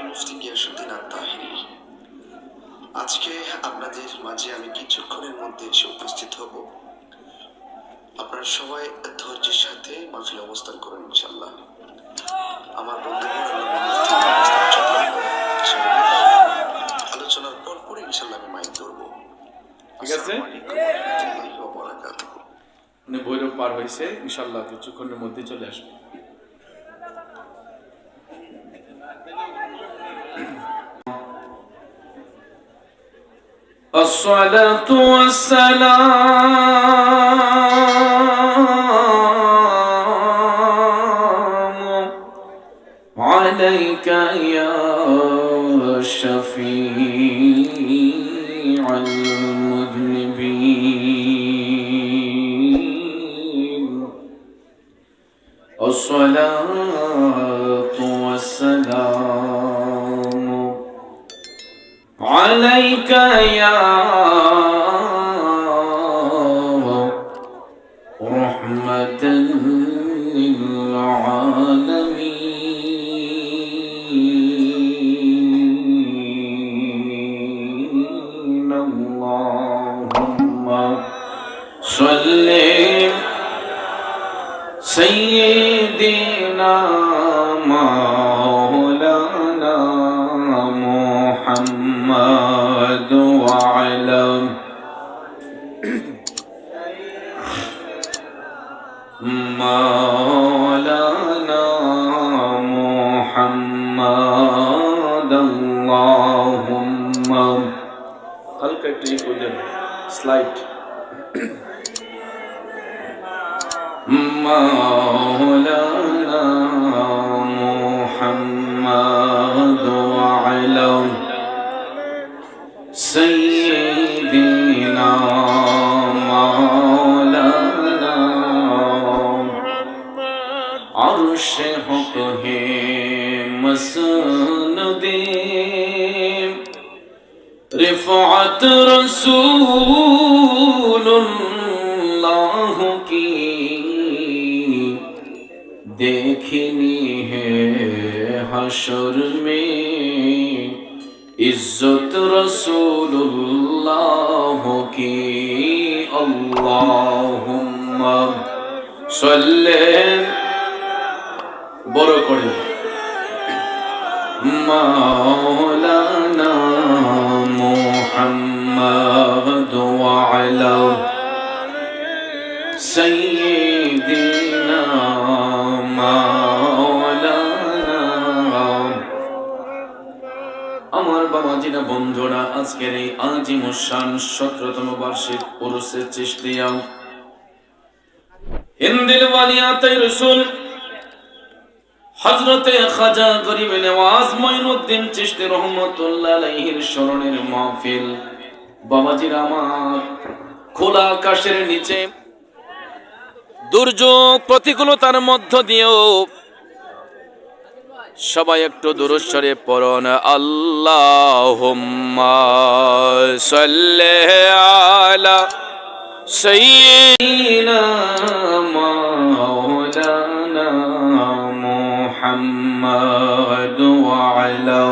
মুফতি গিয়াসউদ্দিন আত-তাহিরি। আজকে আপনাদের মাঝে আমি কিছুক্ষণের মধ্যে এসে উপস্থিত হব। আপনারা সবাই ধৈর্যের সাথে মাহফিলে অবস্থান করুন ইনশাআল্লাহ। আমার বন্ধুগণ আলোচনার পর পরে ইনশাআল্লাহ আমি মাইক ধরব। ঠিক আছে, উনি ভৈরব পার হয়েছে, ইনশাআল্লাহ কিছুক্ষণের মধ্যে চলে আসবে। الصلاة والسلام عليك يا شفيع المذنبين. الصلاة والسلام عليك يا رحمة للعالمين. اللهم صل سيدنا مولانا محمد وعلى مولانا محمد. اللهم হালকা একটু ই করে দেন, স্লাইড। مولانا محمد وعلى سيدنا مولانا عرش حق ہے مسند رفعت رسول اللہ کی دیکھنی ہے حشر میں عزت رسول اللہ کی. اللہم صلی বড় করে مولانا محمد وعلى سيدنا مولانا. আমার বাবাজিরা, বন্ধুরা, আজকের এই আজিম শান 17তম বার্ষিক উরুসে চিশতিয়া হিন্দিল ওয়ালিয়াতে রাসূল হযরতে খাজা গরিব নওয়াজ মঈনুদ্দিন চিশতি রহমাতুল্লাহ আলাইহির স্মরণের মাহফিল। বাবাজিরা আমার, খোলা আকাশের নিচে দুর্যোগ প্রতিকূলতার মধ্য দিয়েও সবাই একটু দুরূদ শরীফ পড়ুন। আল্লাহুম্মা সাল্লি আলা সাইয়্যিদিনা মাওলানা মুহাম্মদ ওয়া আলা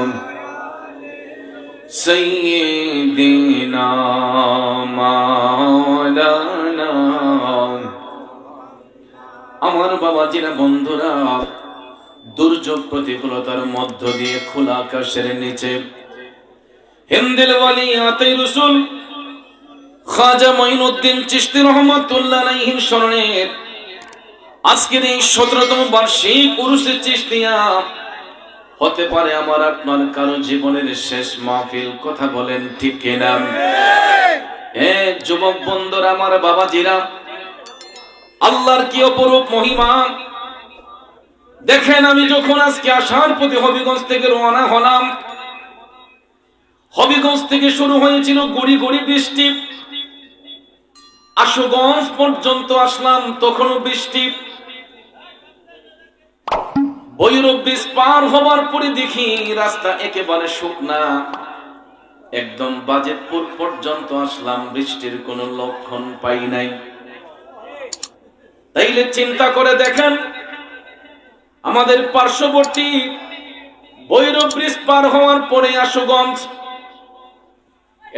সাইয়্যিদিনা মাওলানা. আমার বাবাজিরা, বন্ধুরা, দুর্যোগ প্রতিকূলতার মধ্য দিয়ে খোলা আকাশের নিচে হিন্দিল ওয়ালিয়াতে রাসূল খাজা মঈনুদ্দিন চিশতি রহমাতুল্লাহ আলাইহির স্মরণের আজকের এই 17তম বার্ষিক উরুসে চিশতিয়া হতে পারে আমার আপনার কারো জীবনের শেষ মাহফিল। কথা বলেন ঠিক কিনা? যুবক বন্ধুরা, আমার বাবাজিরা, আল্লাহর কি অপরূপ মহিমা দেখেন। আমি যখন আজকে আসার পথে হবিগঞ্জ থেকে রওনা হলাম, হবিগঞ্জ থেকে শুরু হয়েছিল গড়ি গড়ি বৃষ্টি, আশুগঞ্জ পর্যন্ত আসলাম তখনও বৃষ্টি। ভৈরব ব্রিজ পার হবার পরে দেখি রাস্তা একেবারে শুকনা, একদম বাজেটপুর পর্যন্ত আসলাম, বৃষ্টির কোনো লক্ষণ পাই নাই। তাইলে চিন্তা করে দেখেন, আমাদের পার্শ্ববর্তী ভৈরব ব্রিজ পার হওয়ার পরে আশুগঞ্জ,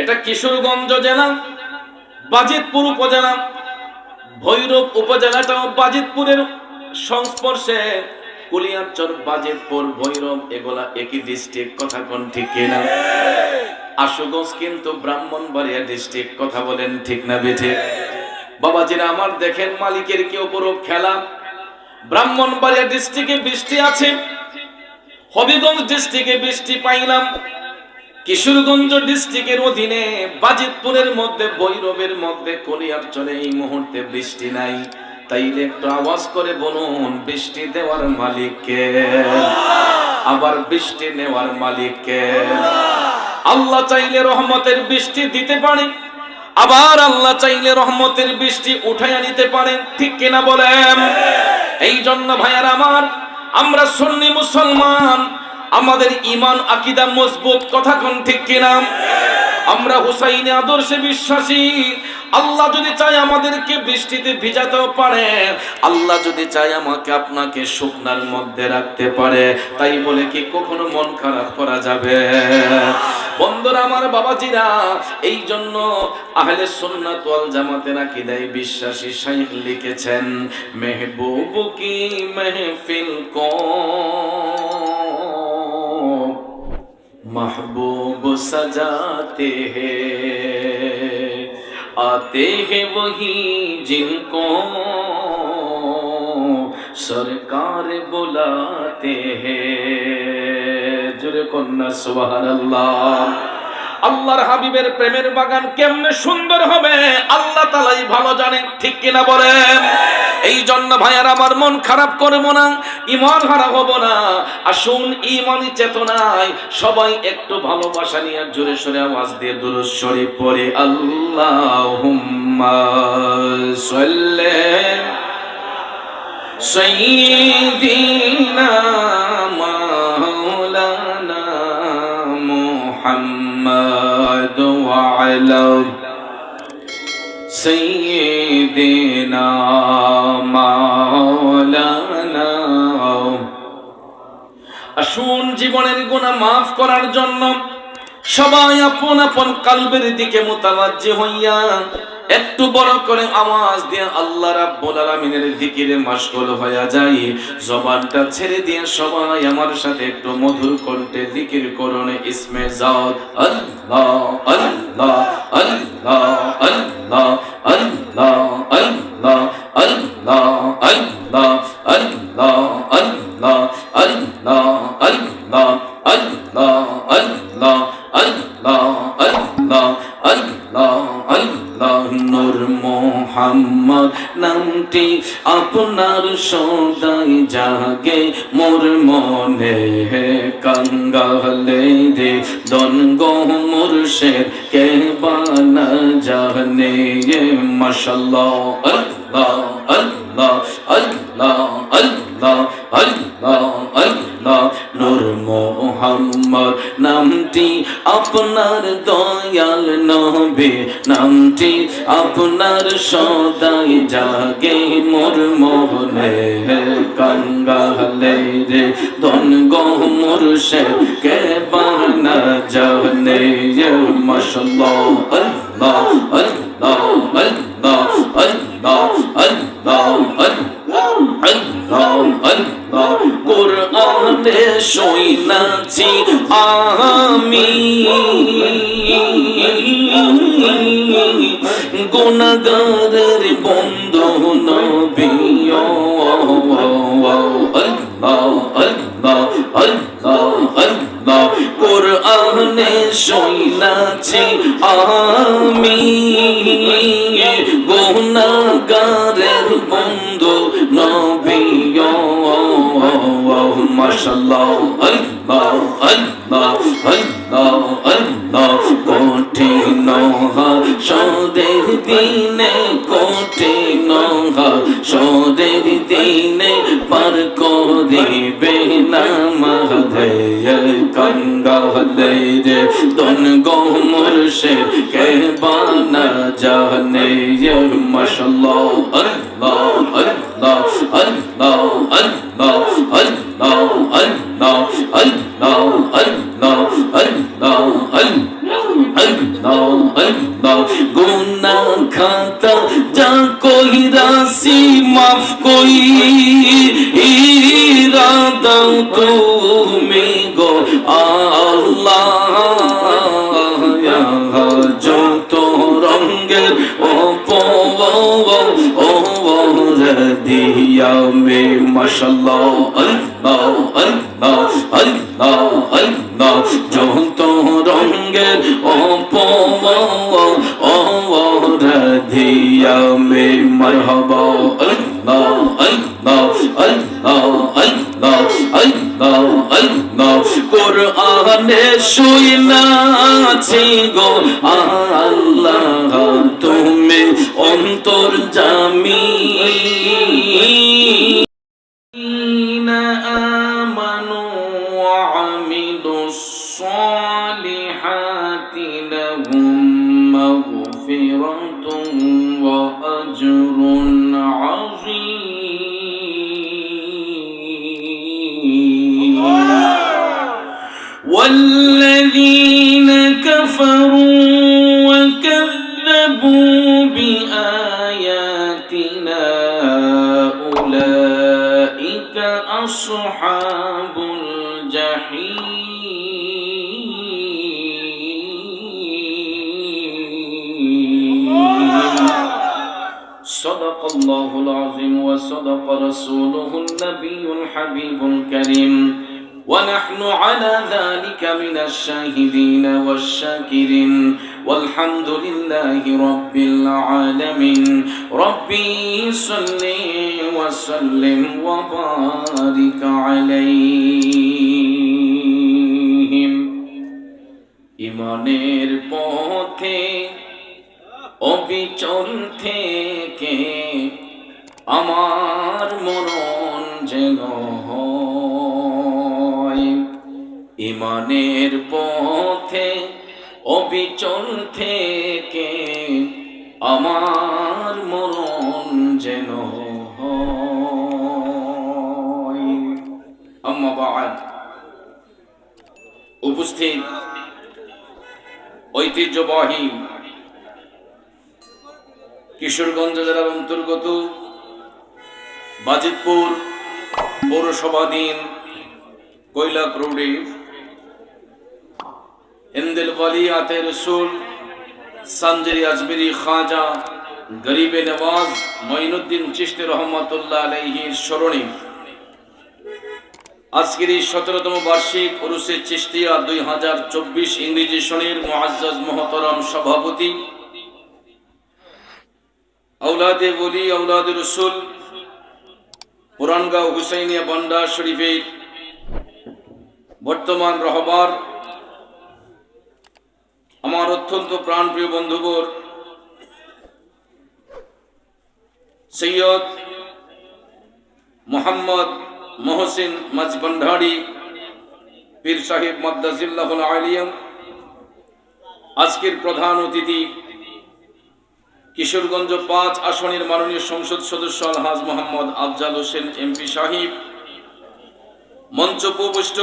এটা কিশোরগঞ্জ জেলা, বাজিতপুর উপজেলা। ভৈরব উপজেলাটাও বাজিতপুরের সংস্পর্শে। কুলিয়ারচর, বাজিতপুর, ভৈরব এগুলা একই ডিস্ট্রিক্ট, কথা কোন ঠিক কিনা? আশুগঞ্জ কিন্তু ব্রাহ্মণবাড়িয়া ডিস্ট্রিক্ট, কথা বলেন ঠিক না বেঠে? বাবাজিরা আমার দেখেন, মালিকের কি অপরূপ খেলা। ব্রাহ্মণবাড়িয়া ডিস্ট্রিক্টে বৃষ্টি আছে, হবিগঞ্জ ডিস্ট্রিক্টে বৃষ্টি পাইলাম, কিশোরগঞ্জ ডিস্ট্রিক্টের অধীনে বাজিতপুরের মধ্যে, ভৈরবের মধ্যে, কলিয়ারচরে এই মুহূর্তে বৃষ্টি নাই। তাইলে একটু আওয়াজ করে বলুন, বৃষ্টি দেওয়ার মালিক কে? আবার বৃষ্টি নেওয়ার মালিক কে? আল্লাহ চাইলে রহমতের বৃষ্টি দিতে পারে, আবার আল্লাহ চাইলে রহমতের বৃষ্টি উঠাইয়া নিতে পারেন, ঠিক কিনা বলেন? এই জন্য ভাইয়ার আমার, আমরা সুন্নি মুসলমান, আমাদের ঈমান আকীদা মজবুত, কথা কোন ঠিক কিনা? আমরা হুসাইনি আদর্শে বিশ্বাসী। আল্লাহ যদি চায় আমাদেরকে বৃষ্টিতে ভিজাতেও পারে, আল্লাহ যদি চায় আমাকে আপনাকে শুকনার মধ্যে রাখতে পারে। তাই বলে কি কখনো মন খারাপ করা যাবে? বন্ধুরা আমার, বাবাজিরা, এই জন্য আহলে সুন্নাত ওয়াল জামাতের আকীদায় বিশ্বাসী শাইখ লিখেছেন, মেহবুব কি মেহফিল কো महबूब सजाते हैं, आते हैं वही जिनको सरकार बुलाते हैं। जुरे कन्ना सुबहानाल्लाह। আল্লাহর হাবিবের প্রেমের বাগান কেমনে সুন্দর হবে আল্লাহ তাআলাই ভালো জানেন, ঠিক কিনা বলেন? এই জন্য ভাইয়ার আমার, মন খারাপ করবো না, ঈমান হারা হব না। আসুন ঈমানি চেতনায় সবাই একটু ভালোবাসা নিয়ে জোরে সোরে আওয়াজ দিয়ে দুরূদ শরীফ পড়ে, আল্লাহুম্মা সাল্লি সাইয়্যিদিনা মাওলানা মুহাম্মদ ওয়া আলা সাইয়্যিদিনা মাওলানা। আসুন জীবনের গুনাহ মাফ করার জন্য সবাই আপন আপন কলবের দিকে মুতাওয়াজ্জি হইয়া একটু বড় করে আওয়াজ দিয়ে আল্লাহ রাব্বুল আলামিনের জিকিরে মাশগুল হয়ে যাই। জবানটা ছেড়ে দিয়ে সবাই আমার সাথে একটু মধুর কণ্ঠে জিকির করুন, ইসমে জাত আল্লাহ আল্লাহ আল্লাহ আল্লাহ আল্লাহ আল্লাহ আল্লাহ আল্লাহ আল্লাহ আল্লাহ আল্লাহ আল্লাহ আল্লাহ আল্লাহ আল্লাহ আল্লাহ আল্লাহ আল্লাহ। নূর মোহাম্মদ নামটি আপনার সদাই জাগে মোর মনে, হে কাঙ্গালে রে দনগো মুর্শিদ কে বানা জানে। মাশাআল্লাহ আল্লাহ আল্লাহ আল্লাহ আল্লাহ আল্লাহ আল্লাহ। নূর মোহাম্মদ নামটি আপনার দয়াল নবী, নামটি আপনার সদাই জাগে মোর মনে, কাঙ্গালে রে দনগো মুর্শিদ কে বানা জানে। মাশাআল্লাহ আল্লাহ আল্লাহ আল্লাহ আল্লাহ আল্লাহ আল্লাহ আল্লাহ। কোরআনে শুনাছি আমি গুনাহগারের বন্ধু নবী, আল্লাহ আল্লাহ আল্লাহ আল্লাহ। কোরআনে শুনাছি আমি গুনাহগারের বন্ধু নবী, মাশাআল্লাহ আল্লাহ আল্লাহ আল্লাহ আল্লাহ। কঠিন হাসরের দিনে, কঠিন হাসরের দিনে পার করিবে নামাজে, কাঙ্গালে রে দনগো মুর্শিদ কে বানা জানে। মাশাআল্লাহ আল্লাহ আল্লাহ আল্লাহ আল্লাহ আল্লাহ আল্লাহ আল্লাহ আল্লাহ আল্লাহ আল্লাহ আল্লাহ আল্লাহ গুনাহ খাতা যা কইরাছি মাফ কইরা দাও তুমি গো আল্লাহ যত রঙের দিয়া মে মাশাআল্লাহ আল্লাহ আল্লাহ আল্লাহ আল্লাহ যত রঙের দিয়া মে মারহাবা আল্লাহ আল্লাহ আল্লাহ আল্লাহ আল্লাহ আল্লাহ কোরআনে শুনাছি গো আল্লাহ তুমি অন্তর্যামী آمنوا وعملوا الصالحات لهم مغفرة وأجر عظيم والذين كفروا وكذبوا بآياتنا أولئك أصحاب الجحيم صدق الله العظيم وصدق رسوله النبي الحبيب الكريم ونحن على ذلك من الشاهدين والشاكرين والحمد لله رب العالمين ربي صل وسلم وبارك عليهم ইমানের পথে অবিচল থেকে আমার মরণ যেন হয় ইমানের পথে অবিচল থেকে আমার মরণ যেন হয় আম্মা বাদ উপস্থিত ঐতিহ্যবাহী কিশোরগঞ্জ জেলার অন্তর্গত বাজিতপুর পৌরসভাধীন কৈলাক রোডে হিন্দিল ওয়ালি আতে রসুল সানজারি আজমেরি খাজা গরিবে নওয়াজ মঈনুদ্দিন চিশতি রহমাতুল্লাহ আলাইহির স্মরণে আজকের এই 17তম বার্ষিক উরুসে চিশতিয়া 2024 ইংরেজি সনের মুআজ্জাজ মুহতারাম সভাপতি আওলাদে ওলি আওলাদে রসুল পুরানগাঁও হুসাইনিয়া বান্ডা শরীফের বর্তমান রহবার আমার অত্যন্ত প্রাণপ্রিয় বন্ধুবর সৈয়দ মোহাম্মদ মহসিন মাজবন্ডারি পীর সাহেব মাদ্দাজিল্লাহুল আলিয়াম আজকের প্রধান অতিথি কিশোরগঞ্জ 5 আসনের মাননীয় সংসদ সদস্য আলহাজ মোহাম্মদ আফজাল হোসেন এমপি সাহেব মঞ্চ উপবিষ্ট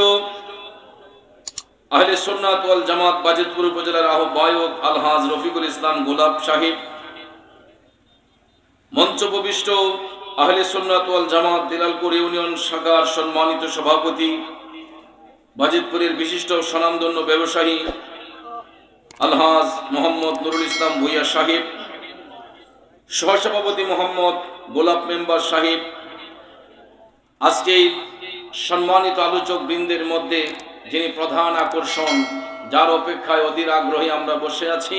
আহলে সুন্নাত ওয়াল জামাত বাজিতপুর উপজেলার আহ্বায়ক আলহাজ রফিকুল ইসলাম গোলাপ সাহেব মঞ্চ উপবিষ্ট আহলে সুন্নাত ওয়াল জামাত দিলালপুর ইউনিয়ন শাখার সম্মানিত সভাপতি বাজিতপুরের বিশিষ্ট স্বনামধন্য ব্যবসায়ী আলহাজ মোহাম্মদ নুরুল ইসলাম ভুইয়া সাহেব সহসভাপতি মোহাম্মদ গোলাপ মেম্বার সাহেব আজকে সম্মানিত আলোচক বৃন্দের মধ্যে যিনি প্রধান আকর্ষণ যার অপেক্ষায় অধীর আগ্রহী আমরা বসে আছি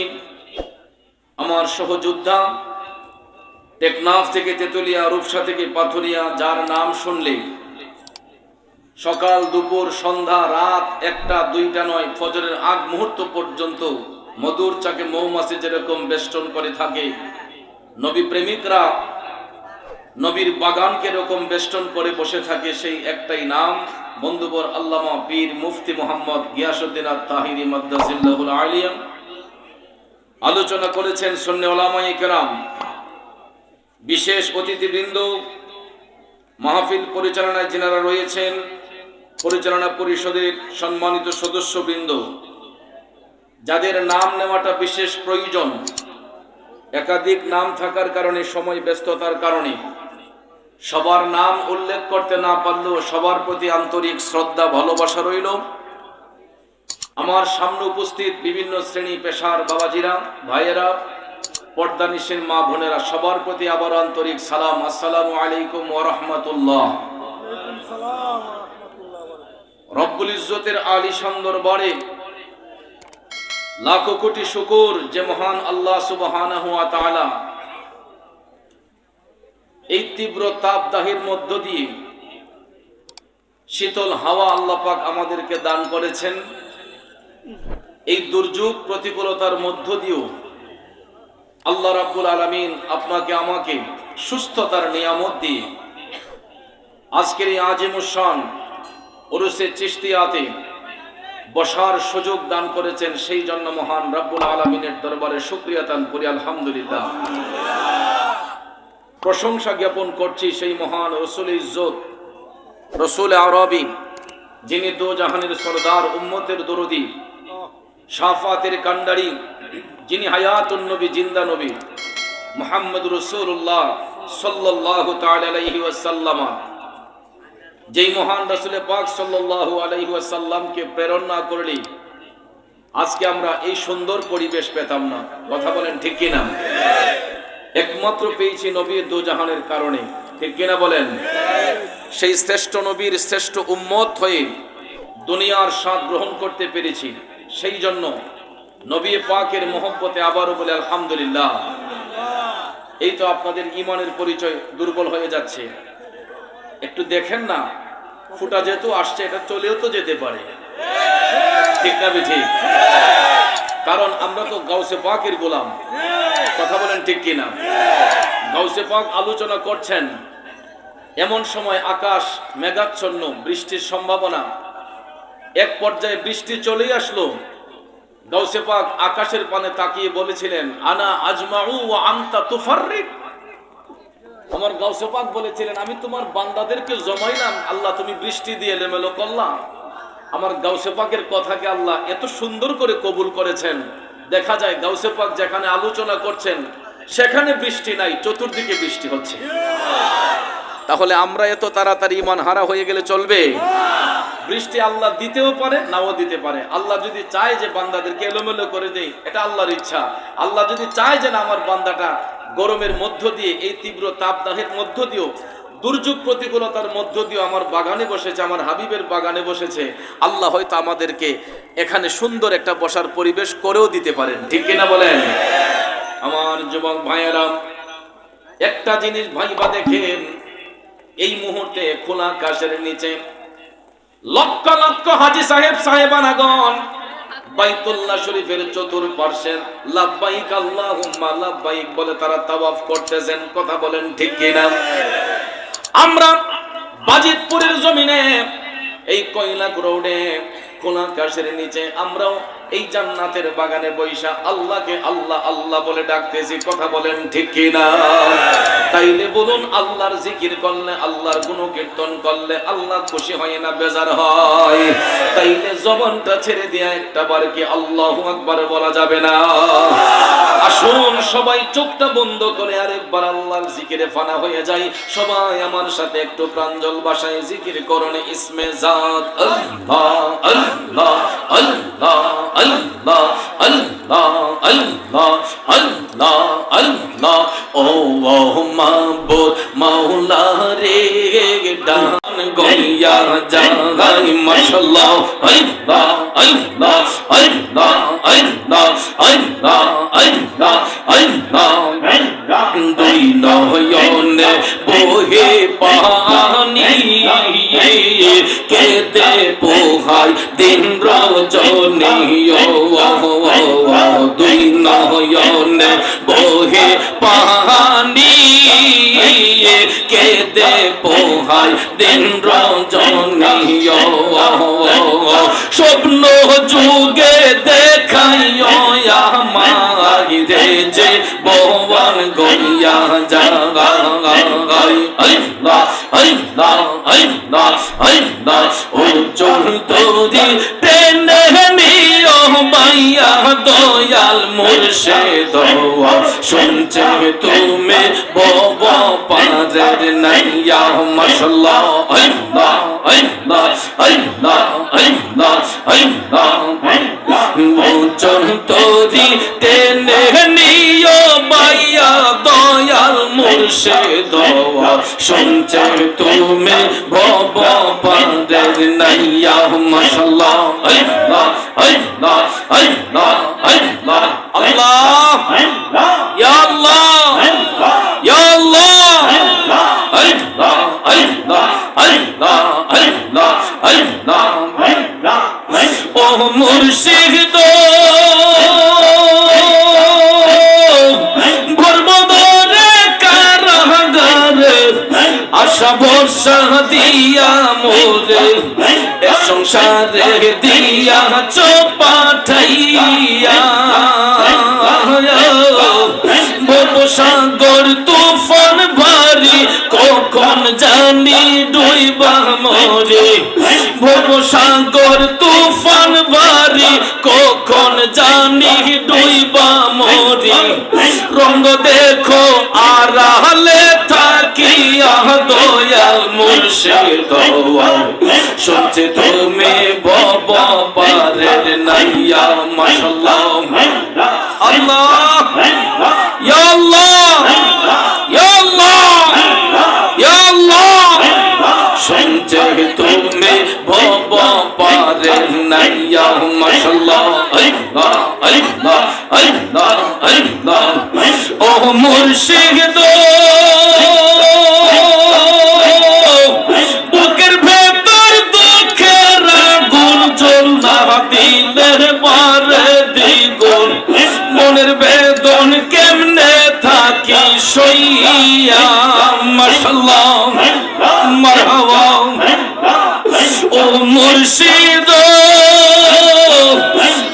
আমার সহযোদ্ধা টেকনাফ থেকে তেতুলিয়া রূপসা থেকে পাথুরিয়া যার নাম শুনলে সকাল দুপুর সন্ধ্যা রাত 1টা 2টা নয় ফজরের আগ মুহূর্ত পর্যন্ত মধুর চাকে মৌমাছি যেরকম বেষ্টন করে থাকে নবী প্রেমিকরা নবীর বাগানকে এরকম বেষ্টন করে বসে থাকে সেই একটাই নাম বন্ধুবর আল্লামা পীর মুফতি মোহাম্মদ গিয়াসউদ্দিন আত-তাহিরি মাদ্দাজিল্লাহুল আলিয়াম আলোচনা করেছেন সুন্নি উলামায়ে কেরাম বিশেষ অতিথিবৃন্দ মাহফিল পরিচালনায় যিনারা রয়েছেন পরিচালনা পরিষদের সম্মানিত সদস্যবৃন্দ, যাদের নাম নেওয়াটা বিশেষ প্রয়োজন, একাধিক নাম থাকার কারণে, সময় ব্যস্ততার কারণে সবার নাম উল্লেখ করতে না পারলেও সবার প্রতি আন্তরিক শ্রদ্ধা ভালোবাসা রইল। আমার সামনে উপস্থিত বিভিন্ন শ্রেণী পেশার বাবাজিরা, ভাইয়েরা, পর্দানিশীন মা বোনেরা, সবার প্রতি আবার আন্তরিক সালাম। আসসালামু আলাইকুম ওয়া রাহমাতুল্লাহ। রব্বুল ইজ্জতের আলিশান দরবারে লাখো কোটি শুকর যে মহান আল্লাহ সুবহানাহু ওয়া তাআলা এই তীব্র তাপদাহের মধ্য দিয়ে শীতল হাওয়া আল্লাহ পাক আমাদেরকে দান করেছেন। এই দুর্যোগ প্রতিকূলতার মধ্য দিয়েও আল্লাহ রাব্বুল আলামিন আপনাকে আমাকে সুস্থতার নিয়ামত দিয়ে আজকের এই আজিমুস শান উরুসে চিশতিয়াতে বসার সুযোগ দান করেছেন। সেই জন্য মহান রাব্বুল আলামিনের দরবারে শুকরিয়া দান করি, আলহামদুলিল্লাহ। প্রশংসা জ্ঞাপন করছি সেই মহান রসুল ইজ্জত, রসুল আরবি, যিনি দো জাহানের সরদার, উম্মতের দরদি, শাফাতের কান্ডারি, যিনি হায়াতুন নবী, জিন্দা নবী, মুহাম্মদ রাসূলুল্লাহ সাল্লাল্লাহু তাআলা আলাইহি ওয়াসাল্লাম, যেই মহান রাসূল পাক সাল্লাল্লাহু আলাইহি ওয়াসাল্লামকে প্রেরণ না করলে আজকে আমরা এই সুন্দর পরিবেশ পেতাম না। কথা বলেন ঠিক কিনা? একমাত্র পেয়েছি নবীর দো জাহানের কারণে, ঠিক কিনা বলেন? সেই শ্রেষ্ঠ নবীর শ্রেষ্ঠ উম্মত হয়ে দুনিয়ার স্বাদ গ্রহণ করতে পেরেছি। সেই জন্য নবী পাকের মহব্বতে আবারও বলে আলহামদুলিল্লাহ। এই তো আপনাদের ঈমানের পরিচয় দুর্বল হয়ে যাচ্ছে। একটু দেখেন না, ফুটা যেহেতু আসছে, এটা চলেও তো যেতে পারে, ঠিক না ঠিক? কারণ আমরা তো গাউসে পাকের গোলাম। কথা বলেন ঠিক কিনা? গাউসে পাক আলোচনা করছেন, এমন সময় আকাশ মেঘাচ্ছন্ন, বৃষ্টির সম্ভাবনা, এক পর্যায়ে বৃষ্টি চলেই আসলো। গাউসে পাক আকাশের পানে তাকিয়ে বলেছিলেন, আনা আজমাউ ওয়া আনতা তুফাররিক। আমার গাউসে পাক বলেছিলেন, আমি তোমার বান্দাদেরকে জমাইলাম, আল্লাহ তুমি বৃষ্টি দিয়ে এলোমেলো করলাম। আমার গাউসে পাকের কথাকে আল্লাহ এত সুন্দর করে কবুল করেছেন। দেখা যায় গাউসে পাক যেখানে আলোচনা করছেন সেখানে বৃষ্টি নাই, চতুর্দিকে বৃষ্টি হচ্ছে। তাহলে আমরা এত তাড়াতাড়ি ঈমান হারা হয়ে গেলে চলবে? বৃষ্টি আল্লাহ দিতেও পারে, নাও দিতে পারে। আল্লাহ যদি চায় যে বান্দাদেরকে এলোমেলো করে দেই, এটা আল্লাহর ইচ্ছা। আল্লাহ যদি চায় যে না, আমার বান্দাটা গরমের মধ্য দিয়ে, এই তীব্র তাপদাহের মধ্য দিয়েও, দুর্যোগ প্রতিকূলতার মধ্য দিয়ে আমার বাগানে বসেছে, আমার হাবিবের বাগানে বসেছে, আল্লাহ হয়তো আমাদেরকে এখানে সুন্দর একটা বসার পরিবেশ করেও দিতে পারেন, ঠিক কিনা বলেন? আমার যুবক ভাইয়েরা, একটা জিনিস ভাইবা দেখেন, এই মুহূর্তে খোলা আকাশের নিচে লক্ষ লক্ষ হাজী সাহেব সাহেবানাগণ বাইতুল্লাহ শরীফের চতুর্পার্শ্বে লাব্বাইক আল্লাহুম্মা লাব্বাইক বলে তারা তাওয়াফ করতেছেন। কথা বলেন ঠিক কিনা? আমরা বাজিতপুরের জমিনে, এই কয়লাক রোডে, খোলা আকাশের নিচে আমরাও এই জান্নাতের বাগানে বৈশা আল্লাহকে আল্লাহ আল্লাহ বলে ডাকতেছি। কথা বলেন ঠিক কিনা? তাইলে বলুন, আল্লাহর জিকির করলে, আল্লাহর গুণকীর্তন করলে আল্লাহ খুশি হয় না বেজার হয়? তাইলে জবানটা ছেড়ে দিয়ে একটা বার কি আল্লাহু আকবার বলা যাবে না? আসুন সবাই চোখটা বন্ধ করে আরেকবার আল্লাহর জিকিরে ফানা হয়ে যাই। সবাই আমার সাথে একটু প্রাঞ্জল ভাষায় জিকির করুন, ইসমে জাত আল্লাহ আল্লাহ আল্লাহ আল্লাহ আল্লাহ আল্লাহ আল্লাহ আল্লাহ। ও মাহবুব মাওলা রে, ডান গইয়া যাই মাশাআল্লাহ। আল্লাহ আল্লাহ আল্লাহ আল্লাহ আল্লাহ আল্লাহ আল্লাহ। দুই নয়নে বহে পানি, কেতে পোহাই দিন রজনী। দুই নয়নে বহে পানি, কেতে পোহাই দিন রজনী। স্বপ্ন যুগে দেখাই আমায় রে, যে বওয়ান গইয়া যায় আল্লাহ আল্লাহ আল্লাহ আল্লাহ ও চোর তোরি টেনে নিও মাইয়া দয়াল মুর্শিদ শুনছে তুমি বাবা পারের নাইয়া মাশাআল্লাহ আল্লাহ আল্লাহ আল্লাহ আল্লাহ আল্লাহ মোচন তোরি টেনে নিও মাইয়া দয়াল মুর্শিদ শুনছে তুমি বাবা পারের নাইয়া মাশাআল্লাহ আল্লাহ আল্লাহ আল্লাহ আল্লাহ আল্লাহ ইয়া আল্লাহ ইয়া আল্লাহ আল্লাহ আল্লাহ আল্লাহ আল্লাহ আল্লাহ ও মুর্শিদ ভরমদরে কারাগারে আশা ভরসা দিয়া মোরে এ সংসারে দিয়া চোপাঠাইয়া সাগর তুফান ভারী কখন জানি ডুইবা মরে সাগর তুফান ভারী কখন জানি ডুইবা মরে রঙ্গ দেখো আড়ালে থাকিয়া দয়াল মুর্শিদ শুনছে তুমি বাবা পারের নাইয়া মাশাআল্লাহ আল্লাহ ইয়া আল্লাহ ইয়া আল্লাহ ইয়া আল্লাহ শুনছে তুমি বাবা পারের নাইয়া মাশাআল্লাহ আল্লাহ আল্লাহ আল্লাহ আল্লাহ ও মুর্শিদ বুকের ভেতর দুঃখের আগুন জ্বলনা দিলের মারে দ্বিগুণ মনের বেদন কেমনে থাকি সইয়া মাশাআল্লাহ মারহাবা ও মুর্শিদ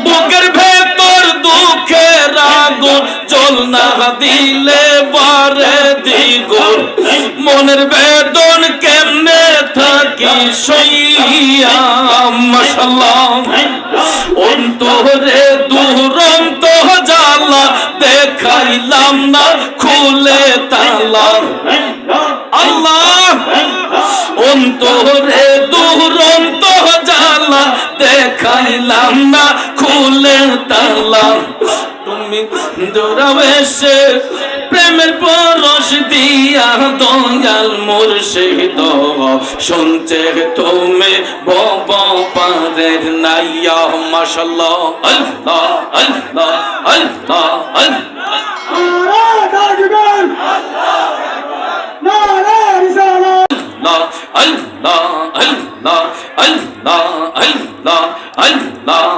বুকের ভেতর দুঃখের আগুন জ্বলনা দিলে বারে দ্বিগুণ মনের বেদন কেমনে থাকি সইয়া মাশাআল্লাহ অন্তরে দুরন্ত জালা দেখাইলাম না খুলে তালা আল্লাহ অন্তরে দুরন্ত জালা দেখাইলাম না খুলে তালা তুমি দৌড়াবেশে প্রেমের পরশ দিয়া দয়াল মুর্শিদ শুনছে তুমি বাবা পারের নাইয়া মাশাআল্লাহ আল্লাহ আল্লাহ আল্লাহ আল্লাহ আল্লাহ আল্লাহ আল্লাহ আল্লাহ আল্লাহ আল্লাহ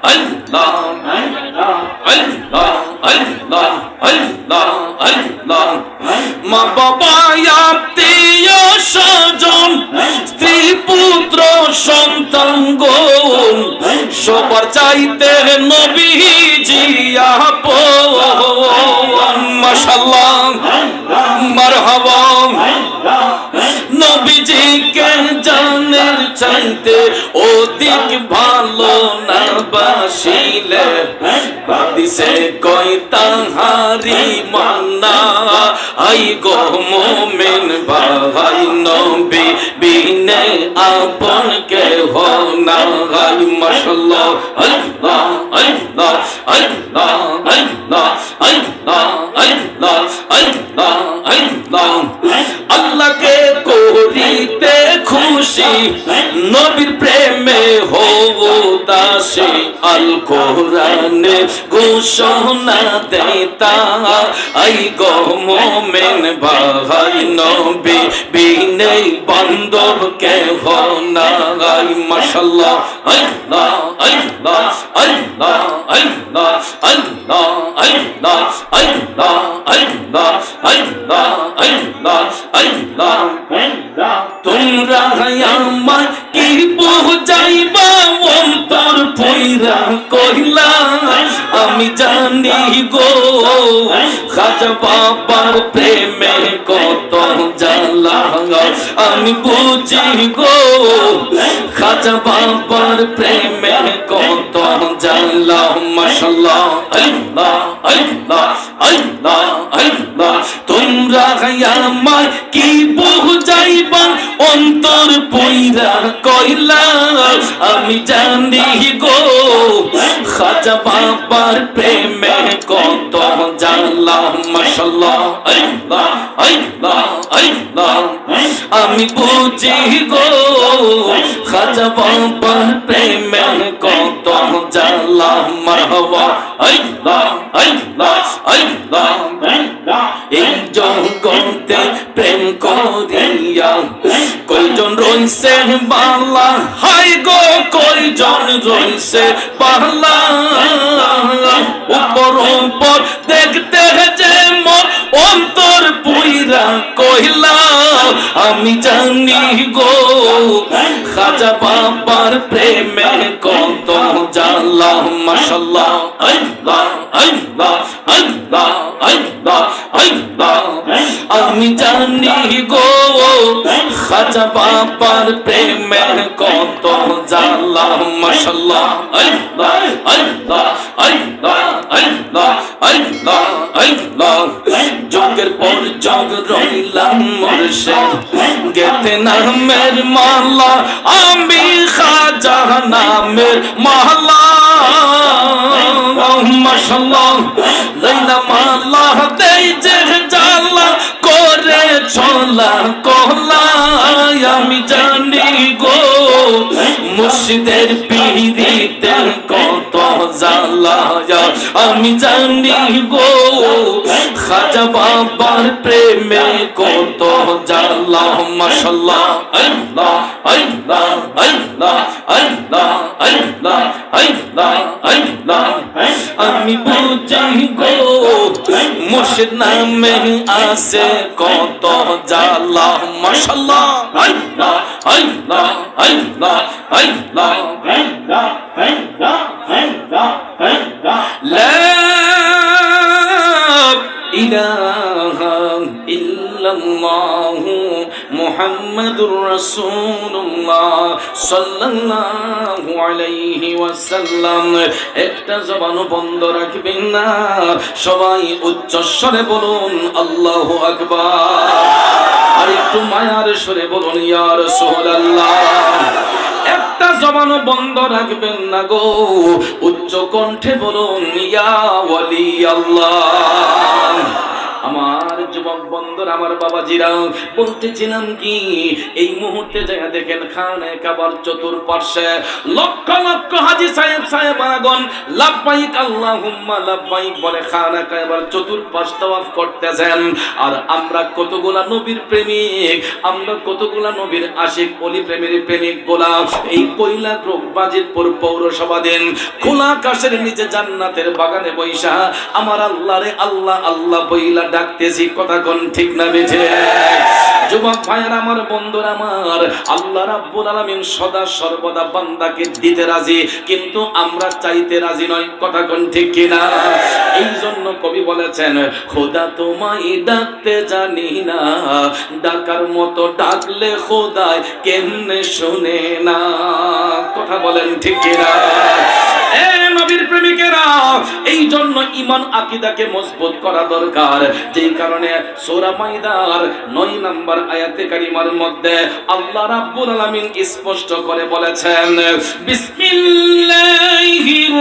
আল্লাহ আল্লাহ আল্লাহ আল্লাহ আল্লাহ মা বাবা আত্মীয় স্বজন স্ত্রী পুত্র সন্তান গো সবার চাইতে নবীজি আপন মাশাআল্লাহ মারহাবা নবীজিকে জানের চাইতে অধিক ভালো না বাসিলে হাদিসে কই তাহারি মান্না আই গো মুমিন ভাই নবী বিনে আপন কেহ না গাই মাশাআল্লাহ আল্লাহ আল্লাহ আল্লাহ আল্লাহ আল্লাহ আল্লাহ আল্লাহ আল্লাহ আল্লাহকে করিতে খুশি নবীর প্রেমে হও দাসী আল কোরআনে ঘোষণা দেতা আই গো মুমিন ভাই নবী বিনে বান্ধব কেহ না গাই মাশাআল্লাহ আল্লাহ আল্লাহ আল্লাহ আল্লাহ আল্লাহ আল্লাহ আল্লাহ আল্লাহ আল্লাহ আল্লাহ আল্লাহ তোমরা আমায় কি বুঝাইবা অন্তর পয়রা কইলা আমি জানি গো খাজা বাবার প্রেমে কত জ্বালা, আমি বুঝি গো খাজা বাবার প্রেমে কত জ্বালা। মাশাআল্লাহ আল্লাহ আল্লাহ আল্লাহ আল্লাহ। তোমরা আমায় কি বুঝাইবা অন্তর পইরা কইলা, আমি জানি গো খাজা বাবার প্রেমে কত জ্বালা। মাশাআল্লাহ আল্লাহ আল্লাহ আল্লাহ। আমি বুঝি গো খাজা বাবার প্রেমে কত জ্বালা। মারহাবা আল্লাহ আল্লাহ আল্লাহ। এই জগতে প্রেম করিয়া কয়জন রইছে বালা, হাই গো কয়জন রইছে বালা। উপর উপর দেখতে যে মোর অন্তর পুইরা কইলা, আমি জানি গো খাজা বাবার প্রেমে কত জ্বালা। মাশাআল্লাহ আল্লাহ আল্লাহ আল্লাহ আল্লাহ আল্লাহ। আমি জানি গো খাজা বাবার প্রেমে কত জ্বালা। মাশাআল্লাহ আল্লাহ আল্লাহ আল্লাহ আল্লাহ আল্লাহ আল্লাহ। যুগের পর যুগ রইলাম মুর্শিদ গেতে নামের মালা, আমি খাজা নামের মালা। মাশাআল্লাহ লাইলা মালা দেই যে জ্বালা করে ছোলা কলা, আমি জানি গো মুর্শিদের পিরিতে কত জ্বালা। আমি জানি গো খাজা বাবার প্রেমে কত জ্বালা। মাশাআল্লাহ আল্লাহ আল্লাহ আল্লাহ আল্লাহ আল্লাহ আল্লাহ আল্লাহ। আমি বুঝি গো মুর্শিদ নামে আছে কত জ্বালা। মাশাআল্লাহ আল্লাহ আল্লাহ আল্লাহ আল্লাহ আল্লাহ। লা ইলাহা ইল্লাল্লাহু মুহাম্মাদুর রাসূলুল্লাহ সাল্লাল্লাহু আলাইহি ওয়াসাল্লাম। একটা জবানও বন্ধ রাখবেন না, সবাই উচ্চ স্বরে বলুন আল্লাহু আকবার। আর একটু মায়ার সুরে বলুন ইয়া রাসূলুল্লাহ। একটা জবানও বন্ধ রাখবেন না গো, উচ্চ কণ্ঠে বলুন ইয়া ওয়ালি আল্লাহ। আমার যুবক বন্ধুরা, আমার বাবাজিরা, বলতেছিলাম কি এই মুহূর্তে যাইয়া দেখেন খানে কাবার চতুর্পার্শ্বে লক্ষ লক্ষ হাজী সাহেব সাহেবাগণ লাব্বাইক আল্লাহুম্মা লাব্বাইক বলে খানে কাবার চতুর্পার্শ্ব তাওয়াফ করতেছেন। আর আমরা কতগুলা নবীর প্রেমিক, আমরা কতগুলা নবীর আশিক ওলি প্রেমের প্রেমিক গোলা এই কইলা রোগবাজিতপুর পৌরসভাধীন খোলা আকাশের নিচে জান্নাতের বাগানে বৈশা আমার আল্লাহরে আল্লাহ আল্লাহ বইলা ডাকতেছি। কথা কোন ঠিক না বেঠে? যুবক ভাইয়ের আমার, বন্ধুরা আমার, আল্লাহ রাব্বুল আলামিন সদা সর্বদা বান্দাকে দিতে রাজি, কিন্তু আমরা চাইতে রাজি নই। কথা কোন ঠিক কিনা? এই জন্য কবি বলেছেন খোদা তোমায় ডাকতে জানি না, ডাকার মতো ডাকলে খোদায় কেমনে শুনে না। কথা বলেন ঠিক কিনা? এ নবীর প্রেমিকেরা, এই জন্য ঈমান আকীদাকে মজবুত করা দরকার। যেই কারণে সূরা মাইদার 9 নম্বর আয়াতে কারিমার মধ্যে আল্লাহ রাব্বুল আলামিন স্পষ্ট করে বলেছেন বিসমিল্লাহির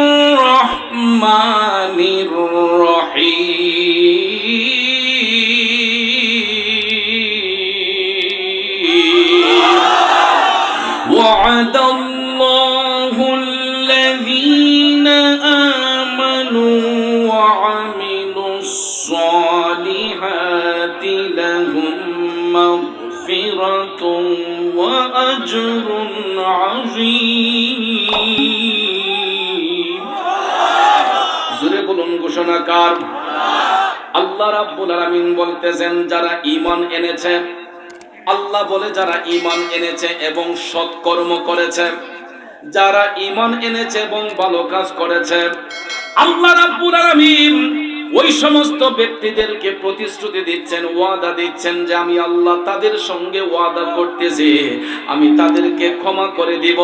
রহমানির রহিম। ওয়া'দাল্লাহু الذين آمنوا وعملوا الصالحات لهم مغفرة وأجر عظيم। জোরে বলুন ঘোষণাকার। আল্লাহ রাব্বুল আলামিন বলতেছেন যারা ঈমান এনেছে, আল্লাহ বলে যারা ঈমান এনেছে এবং সৎকর্ম করেছে, যারা ঈমান এনেছে এবং ভালো কাজ করেছে, আল্লাহ রাব্বুল আলামিন ওই সমস্ত ব্যক্তিদেরকে প্রতিশ্রুতি দিচ্ছেন, ওয়াদা দিচ্ছেন যে আমি আল্লাহ তাদের সঙ্গে ওয়াদা করতেছি, আমি তাদেরকে ক্ষমা করে দিব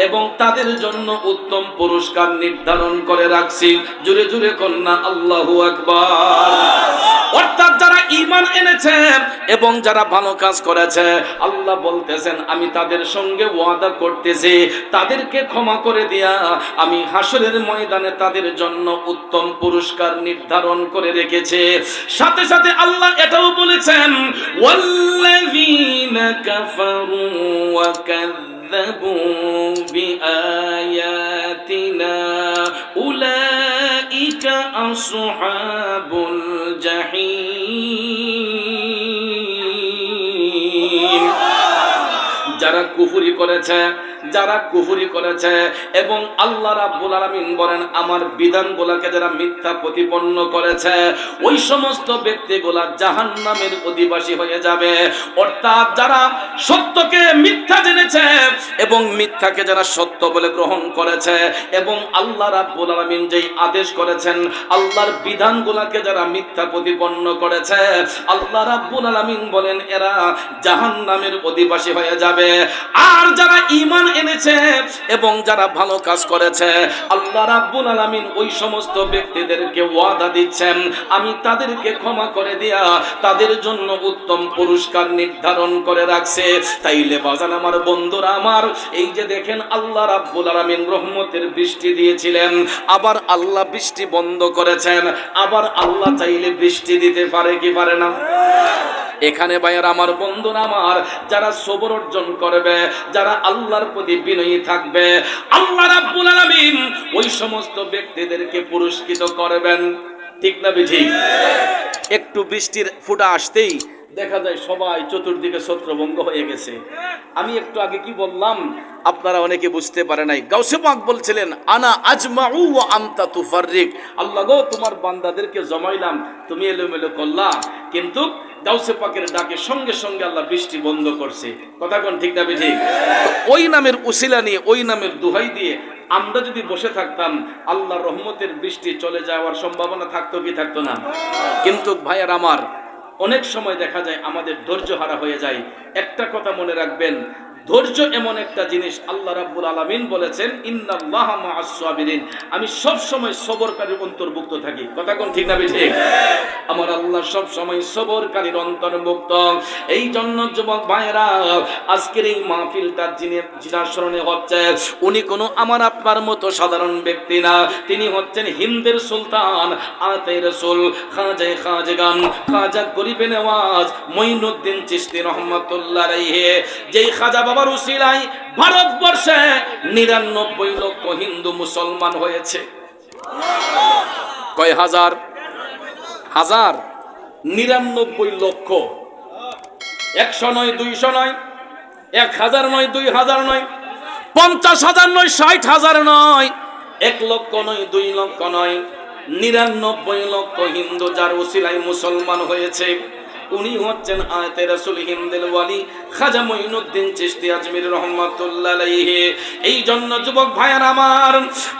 এবং তাদের জন্য উত্তম পুরস্কার নির্ধারণ করে রাখছি। জোরে জোরে কন্যা আল্লাহু আকবার। অর্থাৎ যারা ঈমান এনেছে এবং যারা ভালো কাজ করেছে, আল্লাহ বলতেছেন আমি তাদের সঙ্গে ওয়াদা করতেছি, তাদেরকে ক্ষমা করে দিয়া আমি হাসরের ময়দানে তাদের জন্য উত্তম পুরস্কার নির্ধারণ করে রেখেছে। সাথে সাথে আল্লাহ এটাও বলেছেন, ওয়াল্লাযীনা কাফারু ওয়া কাযযাবু বিআয়াতিনা উলাইকা আসহাবুল জাহিম। যারা কুফরি করেছে, যারা কুফরি করেছে এবং আল্লাহ রাব্বুল আলামিন বলেন আমার বিধানগুলোকে যারা মিথ্যা প্রতিপন্ন করেছে, ওই সমস্ত ব্যক্তিগুলা জাহান্নামের অধিবাসী হয়ে যাবে। অর্থাৎ যারা সত্যকে মিথ্যা জেনেছে এবং মিথ্যাকে যারা সত্য বলে গ্রহণ করেছে এবং আল্লাহ রাব্বুল আলামিন যেই আদেশ করেছেন, আল্লাহর বিধানগুলোকে যারা মিথ্যা প্রতিপন্ন করেছে, আল্লাহ রাব্বুল আলামিন বলেন এরা জাহান্নামের অধিবাসী হয়ে যাবে। আর যারা ঈমান এনেছে এবং যারা ভালো কাজ করেছে, আল্লাহ রাব্বুল আলামিন ওই সমস্ত ব্যক্তিদেরকে ওয়াদা দিচ্ছেন আমি তাদেরকে ক্ষমা করে দিয়া তাদের জন্য উত্তম পুরস্কার নির্ধারণ করে রাখছে। তাইলে বাজান আমার বন্ধুরা আমার, এই যে দেখেন আল্লাহ রাব্বুল আলামিন রহমতের বৃষ্টি দিয়েছিলেন, আবার আল্লাহ বৃষ্টি বন্ধ করেছেন, আবার আল্লাহ চাইলে বৃষ্টি দিতে পারে কি পারে না? এখানে ভাইয়ার আমার বন্ধুরা আমার, যারা সবর অর্জন করবে, যারা আল্লাহর প্রতি বিনয়ী থাকবে, আল্লাহ রাব্বুল আলামিন ওই সমস্ত ব্যক্তিদেরকে পুরস্কৃত করবেন। ঠিক না ঠিক? একটু বৃষ্টির ফোঁটা আসতেই দেখা যায় সবাই চতুর্দিকে ছত্রভঙ্গ হয়ে গেছে। আমি একটু আগে কি বললাম আপনারা অনেকে বুঝতে পারে নাই। গাউসে পাক বলছিলেন আনা আজমাউ ওয়া আনতা তুফাররিক, আল্লাহ গো তোমার বান্দাদেরকে জমাইলাম, তুমি এলোমেলো করলা। কিন্তু গাউসে পাকের ডাকে সঙ্গে সঙ্গে আল্লাহ বৃষ্টি বন্ধ করছে। কথা কোন ঠিক না ঠিক? ওই নামের উসিলা নিয়ে, ওই নামের দোহাই দিয়ে আমরা যদি বসে থাকতাম, আল্লাহর রহমতের বৃষ্টি চলে যাওয়ার সম্ভাবনা থাকতো কি থাকতো না? কিন্তু ভাইয়ার আমার, অনেক সময় দেখা যায় আমাদের ধৈর্য হারা হয়ে যায়। একটা কথা মনে রাখবেন, ধৈর্য এমন একটা জিনিস, আল্লাহ রাব্বুল আলামিন বলেছেন ইন্নাল্লাহা মাআস সাবিরিন, আমি সব সময় সবরকারীর অন্তর্ভুক্ত থাকি। কথা কোন ঠিক না ঠিক? আমার আল্লাহ সব সময় সবরকারীর অন্তর্ভুক্ত। এই জন্য যুবক ভাইরা, আজকের এই মাহফিলটা যিনার স্মরণে হচ্ছে, উনি কোনো আমার আপনার মতো সাধারণ ব্যক্তি না, তিনি হচ্ছেন হিন্দের সুলতান আতে রাসূল খাজা খাজগান খাজা গরিবে নওয়াজ মঈনুদ্দিন চিশতি রহমাতুল্লাহ আলাইহি। যেই খাজা বাবার উসিলায় ভারতবর্ষে ৯৯ লক্ষ হিন্দু মুসলমান হয়েছে। কয় হাজার? হাজার ৯৯ লক্ষ। ১০০ নয়, ২০০ নয়, ১,০০০ নয়, ২,০০০ নয়, ৫০,০০০ নয়, ৬০,০০০ নয়, ১ লক্ষ নয়, ২ লক্ষ নয়, ৯৯ লক্ষ হিন্দু যার উসিলায় মুসলমান হয়েছে, উনি হচ্ছেন আয়াতে রাসূল হিন্দের ওয়ালি খাজা মঈনুদ্দিন চিশতি আজমির রহমাতুল্লাহ আলাইহি। এই জন্য যুবক ভাইয়ার আমার,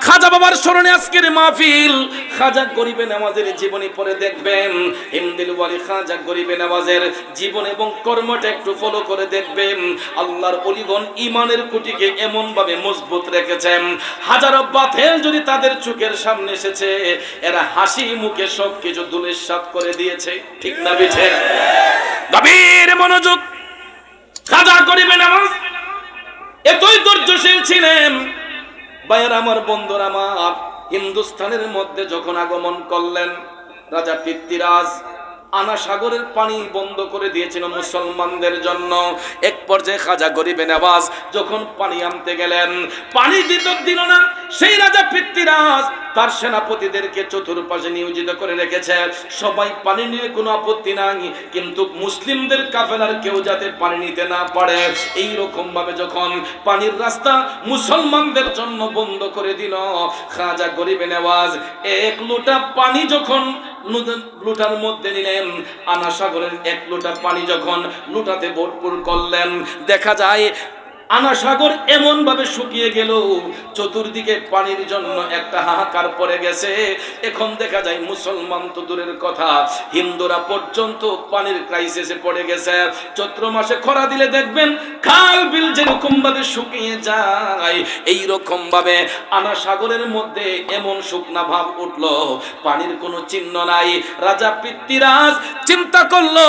খাজা বাবার স্মরণে আজকের মাহফিল। খাজা গরিবে নওয়াজের জীবনী পড়ে দেখবেন, হিন্দের ওয়ালি খাজা গরিবে নওয়াজের জীবন এবং কর্মটা একটু ফলো করে দেখবেন। আল্লাহর ওলিগণ ঈমানের খুঁটিকে এমন ভাবে মজবুত রেখেছেন, হাজারো বাতিল যদি তাদের চোখের সামনে এসেছে, এরা হাসি মুখে সবকিছু ধূলিসাৎ করে দিয়েছে। ঠিক না বিঠে? গভীর মনোযোগ। খাজা গরিবে নওয়াজ এতই ধৈর্যশীল ছিলেন। ভাইয়েরা আমার, বন্ধুরা আমার, হিন্দুস্তানের মধ্যে যখন আগমন করলেন, রাজা পৃথ্বীরাজ আনা সাগরের পানি বন্ধ করে দিয়েছিল মুসলমানদের জন্য। এক পর্যায়ে খাজা গরিবে নওয়াজ যখন পানি আনতে গেলেন, পানি দিল না। সেই রাজা পৃথ্বীরাজ তার সেনাপতিদেরকে চতুর্পাশে নিয়োজিত করে রেখেছে, সবাই পানি নিয়ে কোনো আপত্তি নাই, কিন্তু মুসলিমদের কাফেলার কেউ যাতে পানি নিতে না পারে। এই রকম ভাবে যখন পানির রাস্তা মুসলমানদের জন্য বন্ধ করে দিল, খাজা গরিবে নওয়াজ ১ লোটা পানি যখন লুটার মধ্যে নিলেন, আনা সাগরের ১ লোটা পানি যখন লুটাতে ভরপুর করলেন, দেখা যায় আনা সাগর এমন ভাবে শুকিয়ে গেল, চতুর্দিকে পানির জন্য একটা হাহাকার পড়ে গেছে। এখন দেখা যায় মুসলমান তো দূরের কথা, হিন্দুরা পর্যন্ত পানির ক্রাইসিসে পড়ে গেছে। চৈত্র মাসে খরা দিলে দেখবেন খাল বিল যেরকম ভাবে শুকিয়ে যায়, এই রকম ভাবে আনা সাগরের মধ্যে এমন শুকনা ভাব উঠলো, পানির কোনো চিহ্ন নাই। রাজা পৃথ্বীরাজ চিন্তা করলো,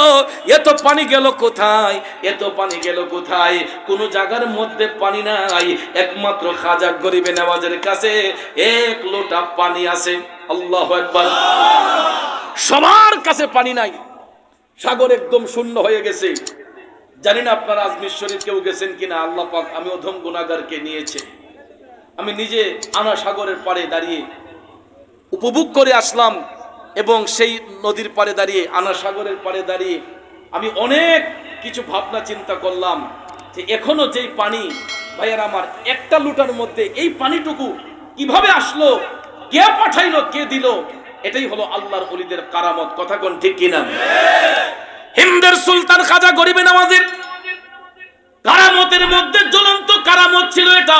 এত পানি গেল কোথায়, এত পানি গেল কোথায়? কোন জায়গার মধ্যে পানি নাই, একমাত্র খাজা গরিবে নওয়াজের কাছে এক লোটা পানি আছে। আল্লাহু আকবার। সবার কাছে পানি নাই, সাগর একদম শূন্য হয়ে গেছে। জানি না আপনারা আজমির শরীফ কেউ গেছেন কিনা, আল্লাহ পাক আমি অধম গুনাহগারকে নিয়েছে। আমি নিজে আনা সাগরের পাড়ে দাঁড়িয়ে উপভোগ করে আসলাম, এবং সেই নদীর পাড়ে দাঁড়িয়ে, আনা সাগরের পাড়ে দাঁড়িয়ে আমি অনেক কিছু ভাবনা চিন্তা করলাম যে এখনো যেই পানি, ভাইয়ার আমার, একটা লুটার মধ্যে এই পানিটুকু কিভাবে আসলো, কে পাঠাইলো, কে দিল? এটাই হলো আল্লাহর ওলিদের কারামত। কথা কোন ঠিক কিনা? হিন্দের সুলতান খাজা গরিবে নওয়াজের কারামতের মধ্যে জ্বলন্ত কারামত ছিল এটা।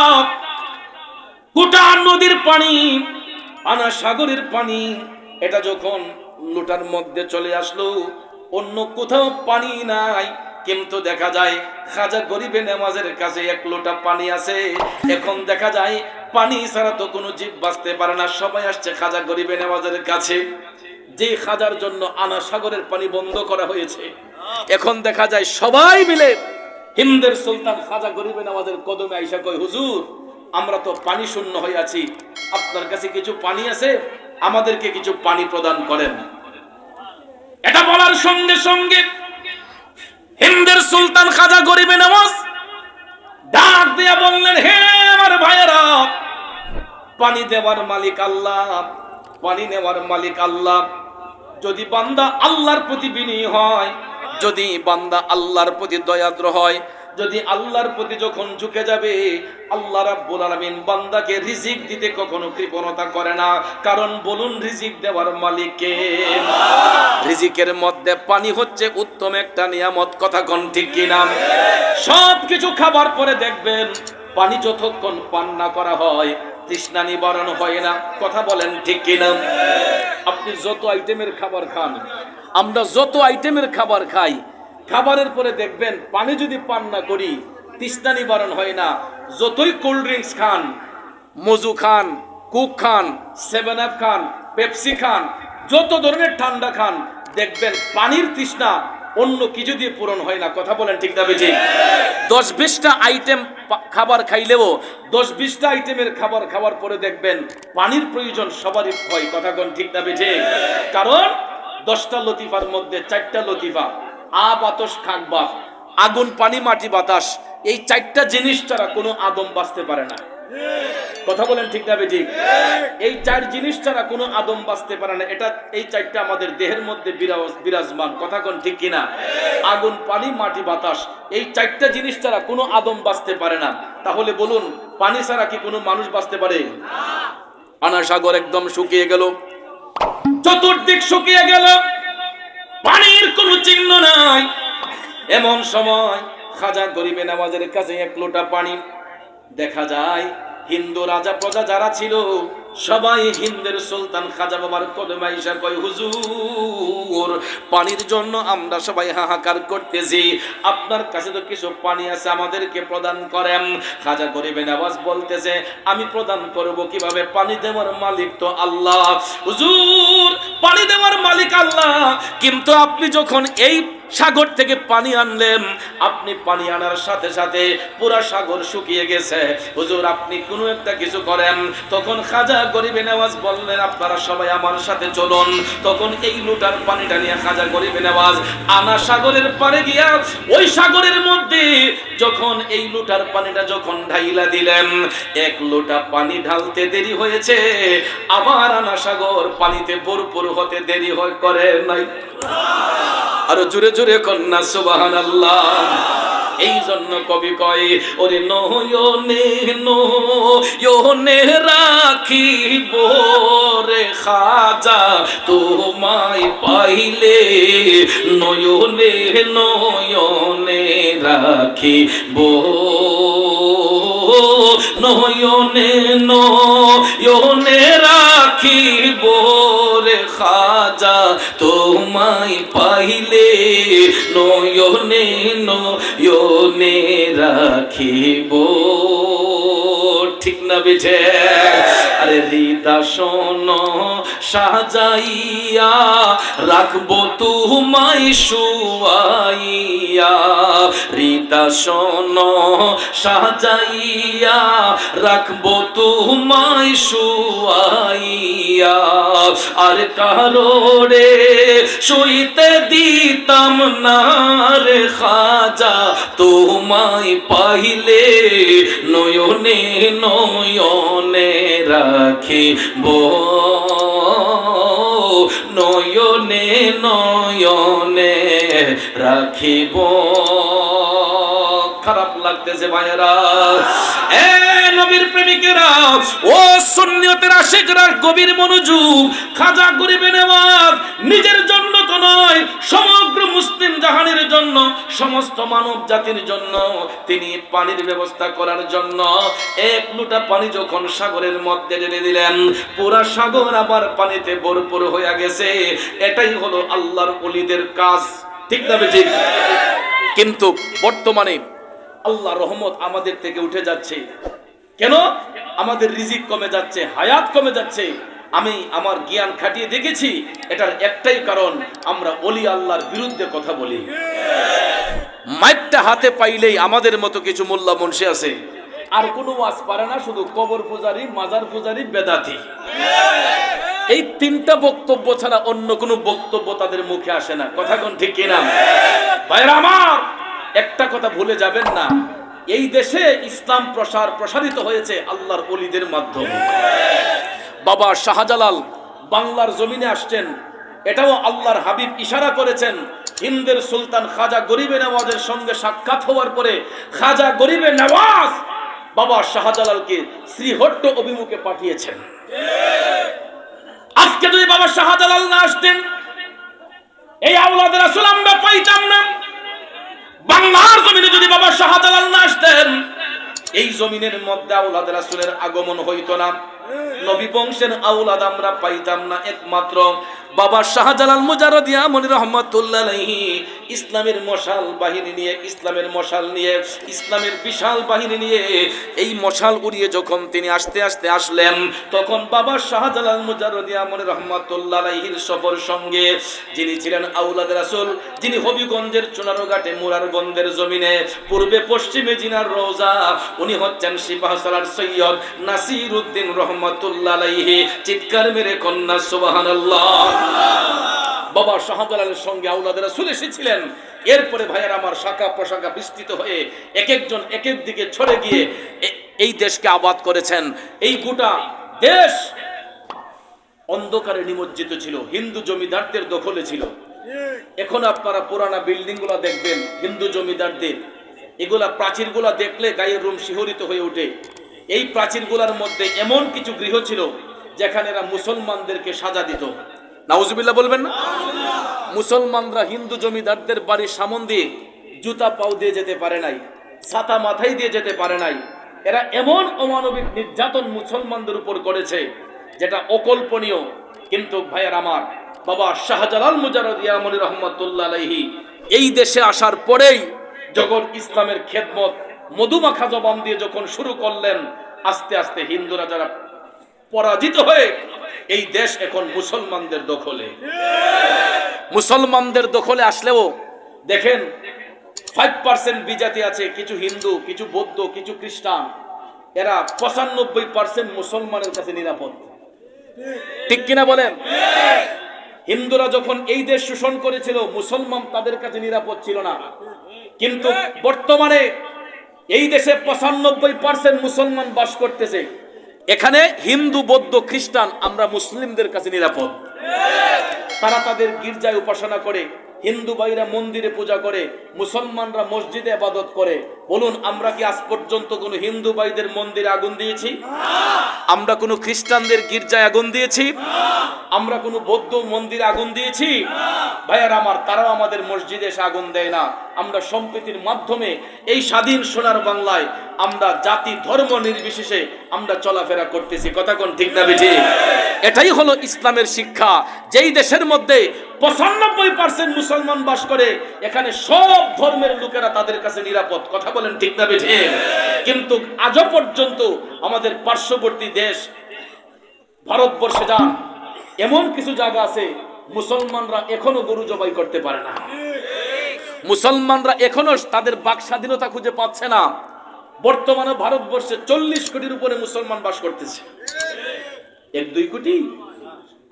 গোটা নদীর পানি, আনা সাগরের পানি, এটা যখন লুটার মধ্যে চলে আসলো, অন্য কোথাও পানি নাই, কিন্তু দেখা যায় খাজা গরিবে নওয়াজের কাছে এক লোটা পানি আছে। এখন দেখা যায় পানি ছাড়া তো কোনো জীব বাঁচতে পারে না, সবাই আসছে খাজা গরিবে নওয়াজের কাছে। যে খাজার জন্য আনা সাগরের পানি বন্ধ করা হয়েছে, এখন দেখা যায় সবাই মিলে হিন্দের সুলতান খাজা গরিবে নওয়াজের কদমে আইসা কয়, হুজুর আমরা তো পানি শূন্য হয়ে আছি, আপনার কাছে কিছু পানি আছে, আমাদেরকে কিছু পানি প্রদান করেন। এটা বলার সঙ্গে সঙ্গে হিন্দের সুলতান খাজা গরিবে নওয়াজ ডাক দিয়া বললেন, হে আমার ভাইয়েরা, পানি দেওয়ার মালিক আল্লাহ, পানি নেওয়ার মালিক আল্লাহ। যদি বান্দা আল্লাহর প্রতি বিনয়ী হয়, যদি বান্দা আল্লাহর প্রতি দয়াদ্র হয়, যদি আল্লাহর প্রতি যখন ঝুঁকে যাবে, আল্লাহ রাব্বুল আলামিন বান্দাকে রিজিক দিতে কখনো কৃপণতা করে না। কারণ বলুন, রিজিক দেওয়ার মালিক কে? রিজিকের মধ্যে পানি হচ্ছে উত্তম একটা নিয়ামত। কথা কোন ঠিক কিনা? সব কিছু খাবার পরে দেখবেন পানি যতক্ষণ পান না করা হয়, তৃষ্ণা নিবারণ হয় না। কথা বলেন ঠিক কিনা? আপনি যত আইটেমের খাবার খান, আমরা যত আইটেমের খাবার খাই, খাবারের পরে দেখবেন পানি যদি পান না করি, তৃষ্ণা নিবারণ হয় না। যতই কোল্ড ড্রিঙ্কস খান, মজু খান, কুক খান, 7 আপ খান, পেপসি খান, যত ধরনের ঠান্ডা খান, দেখবেন পানির তৃষ্ণা অন্য কিছু দিয়ে পূরণ হয় না। কথা বলেন ঠিক না বেঠিক? 10-20টা আইটেম খাবার খাইলেও 10-20টা আইটেমের খাবার খাওয়ার পরে দেখবেন পানির প্রয়োজন সবারই হয়। কথা কোন ঠিক না বেঠিক? কারণ 10টা লতিফার মধ্যে 4টা লতিফা, আব আতশ খাক বাফ, আগুন পানি মাটি বাতাস, এই 4টা জিনিস ছাড়া কোনো আদম বাঁচতে পারে না। কথা বলেন ঠিক না বেঠিক? এই 4 জিনিস ছাড়া কোনো আদম বাঁচতে পারে না। এটা এই 4টা আমাদের দেহের মধ্যে বিরাজমান। কথা কোন ঠিক কিনা? আগুন পানি মাটি বাতাস, এই 4টা জিনিস ছাড়া কোনো আদম বাঁচতে পারে না। তাহলে বলুন, পানি ছাড়া কি কোনো মানুষ বাঁচতে পারে? আনা সাগর একদম শুকিয়ে গেল, চতুর্দিক শুকিয়ে গেল, পানির কোনো চিহ্ন নাই। এমন সময় খাজা গরিবে নওয়াজের কাছে এক লোটা পানি। দেখা যায় হিন্দু রাজা প্রজা যারা ছিল সবাই হিন্দের সুলতান খাজা বাবার কদমে আইসা কয়, হুজুর পানির জন্য আমরা সবাই হাহাকার করতেছি, আপনার কাছে তো কিছু পানি আছে, আমাদেরকে প্রদান করেন। খাজা গরিবে নওয়াজ বলতেছে, আমি প্রদান করব কিভাবে? পানি দেওয়ার মালিক তো আল্লাহ। হুজুর পানি দেওয়ার মালিক আল্লাহ, কিন্তু আপনি যখন এই সাগর থেকে পানি আনলেন, আপনি পানি আনার সাথে সাথে পুরা সাগর শুকিয়ে গেছে, হুজুর আপনি কোনো একটা কিছু করেন। তখন খাজা গরিবে নওয়াজ বললেন, আপনারা সবাই আমার সাথে চলুন। তখন এই লোটার পানিটা নিয়ে খাজা গরিবে নওয়াজ আনা সাগরের পাড়ে গিয়া ওই সাগরের মধ্যে যখন এই লোটার পানিটা যখন ঢাইলা দিলেন, এক লোটা পানি ঢালতে দেরি হয়েছে, আবার আনা সাগর পানিতে ভরপুর হতে দেরি করে নাই। আরো জোরে জোরে কন্যা সুবহানাল্লাহ। এই জন্য কবি কয়, ওরে নয়নে রাখিব রে খাজা তোমায় পাইলে, নয়নে রাখিব। নয়নে নয়নে রাখিব রে খাজা তোমায় পাইলে নয়নে নয়নে রাখিব ঠিক না বেঠে আরে হৃদয় সাজাইয়া রাখবো তোমায় শুয়াইয়া হৃদয় সাজাইয়া রাখবো তোমায় শুয়াইয়া আর কারোরে শুইতে দিতাম না রে খাজা তোমায় পাইলে নয়নে নয়নে রাখিব নয়নে নয়নে রাখিব খারাপ লাগতেছে ভাইয়েরা এ নবীর প্রেমিকেরা ও সুন্নিয়তের আশিকরা গভীর মনোযোগ খাজা গরিবে নেওয়াজ নিজের জন্য তো নয় সমগ্র মুসলিম জাহানের জন্য সমস্ত মানব জাতির জন্য তিনি পানির ব্যবস্থা করার জন্য এক লোটা পানি যখন সাগরের মধ্যে ঢেলে দিলেন পুরা সাগর আবার পানিতে ভরপুর হয়ে গেছে এটাই হলো আল্লাহর ওলিদের কাজ ঠিক না ঠিক কিন্তু বর্তমানে আল্লাহ রহমত আমাদের থেকে উঠে যাচ্ছে কেন আমাদের রিজিক কমে যাচ্ছে হায়াত কমে যাচ্ছে আমি আমার জ্ঞান খাটিয়ে দেখেছি এটার একটাই কারণ আমরা ওলি আল্লাহর বিরুদ্ধে কথা বলি মাইকটা হাতে পাইলেই আমাদের মতো কিছু মোল্লা মুন্সি আছে আর কোনো ওয়াজ পারে না শুধু কবর পূজারি মাজার পূজারি বেদাতি এই তিনটা বক্তব্য ছাড়া অন্য কোনো বক্তব্য তাদের মুখে আসে না কথা কোন ঠিক কিনা ভাইরা আমার একটা কথা ভুলে যাবেন না এই দেশে ইসলাম প্রসারিত হয়েছে আল্লাহর ওলিদের মাধ্যমে বাবা শাহজালাল বাংলার জমিনে আসছেন এটাও আল্লাহর হাবিব ইশারা করেছেন হিন্দের সুলতান খাজা গরিবে নওয়াজের সঙ্গে সাক্ষাৎ হওয়ার পরে খাজা গরিবে নওয়াজ বাবা শাহজালালকে শ্রীহট্ট অভিমুখে পাঠিয়েছেন আজকে যদি বাবা শাহজালাল না আসতেন এই আওলাদ রাসূল আমরা পাইতাম না বাংলার জমিনে যদি বাবা শাহজালাল না আসতেন এই জমিনের মধ্যে আওলাদ রাসূলের আগমন হইতো না নবী বংশের আওলাদ আমরা পাইতাম না একমাত্র বাবা শাহজালাল মুজাররদিয়া মনি রহমাতুল্লাহ আলাইহি ইসলামের মশাল বাহিনী নিয়ে ইসলামের মশাল নিয়ে ইসলামের বিশাল বাহিনী নিয়ে এই মশাল উড়িয়ে যখন তিনি আস্তে আস্তে আসলেন তখন বাবা শাহজালাল মুজাররদিয়া মনি রহমাতুল্লাহ আলাইহির সফর সঙ্গে যিনি ছিলেন আওলাদ রাসূল যিনি হবিগঞ্জের চুনারঘাটে মুরারগঞ্জের জমিনে পূর্বে পশ্চিমে জিনার রওজা উনি হচ্ছেন সিপাহসালার সৈয়দ নাসিরউদ্দিন রহমাতুল্লাহ আলাইহি চিৎকার মেরে কন্যা সুবহানাল্লাহ বাবা শাহজালালের সঙ্গে আওলাদ রাসূল এসেছিলেন এরপরে ভাইয়ের আমার শাখা প্রশাখা বিস্তৃত হয়ে এক একজন এক এক দিকে ছড়ে গিয়ে এই দেশকে আবাদ করেছেন এই গোটা দেশ অন্ধকারে নিমজ্জিত ছিল হিন্দু জমিদারদের দখলে ছিল এখন আপনারা পুরানা বিল্ডিং গুলা দেখবেন হিন্দু জমিদারদের এগুলা প্রাচীরগুলা দেখলে গায়ের রুম শিহরিত হয়ে ওঠে এই প্রাচীরগুলার মধ্যে এমন কিছু গৃহ ছিল যেখানে এরা মুসলমানদেরকে সাজা দিত নাউজুবিল্লাহ বলবেন না মুসলমানরা হিন্দু জমিদারদের বাড়ির সামন দিয়ে জুতা পাও দিয়ে যেতে পারে নাই ছাতা মাথায় দিয়ে যেতে পারে নাই এরা এমন অমানবিক নির্যাতন মুসলমানদের উপর করেছে যেটা অকল্পনীয় কিন্তু ভাইয়ার আমার বাবা শাহজালাল মুজাররদিয়া মনি রহমাতুল্লাহ আলাইহি এই দেশে আসার পরেই যখন ইসলামের খেদমত মধুমাখা জবান দিয়ে যখন শুরু করলেন আস্তে আস্তে হিন্দুরা যারা পরাজিত হয়ে এই দেশ এখন মুসলমানদের দখলে মুসলমানদের দখলে আসলেও দেখেন 5% বিজাতি আছে কিছু হিন্দু কিছু বৌদ্ধ কিছু খ্রিস্টান এরা 95% মুসলমানের কাছে নিরাপদ ঠিক কিনা বলেন হিন্দুরা যখন এই দেশ শোষণ করেছিল মুসলমান তাদের কাছে নিরাপদ ছিল না কিন্তু বর্তমানে এই দেশে 95% মুসলমান বাস করতেছে এখানে হিন্দু বৌদ্ধ খ্রিস্টান আমরা মুসলিমদের কাছে নিরাপদ তারা তাদের গির্জায় উপাসনা করে হিন্দু ভাইরা মন্দিরে পূজা করে মুসলমানরা মসজিদে ইবাদত করে বলুন আমরা কি আজ পর্যন্ত কোনো হিন্দু ভাইদের মন্দিরে আগুন দিয়েছি আমরা কোনো খ্রিস্টানদের গির্জায় আগুন দিয়েছি আমরা কোনো বৌদ্ধ মন্দিরে আগুন দিয়েছি ভাইয়ার আমার তারাও আমাদের মসজিদে এসে আগুন দেয় না আমরা সম্প্রীতির মাধ্যমে এই স্বাধীন সোনার বাংলায় আমরা জাতি ধর্ম নির্বিশেষে আমরা চলাফেরা করতেছি, কথা কোন ঠিক না বেঠি? এটাই হলো ইসলামের শিক্ষা। যেই দেশের মধ্যে 95% মুসলমান বাস করে, এখানে সব ধর্মের লোকেরা তাদের কাছে নিরাপদ, কথা বলেন ঠিক না বেঠি? কিন্তু আজও পর্যন্ত আমাদের পার্শ্ববর্তী দেশ ভারতবর্ষে যান, এমন কিছু জায়গা আছে মুসলমানরা এখনো গরু জবাই করতে পারে না, মুসলমানরা এখনো তাদের বাক স্বাধীনতা খুঁজে পাচ্ছে না। বর্তমানে ভারতবর্ষে 40 কোটির উপরে মুসলমান বাস করতেছে। 1-2 কোটি,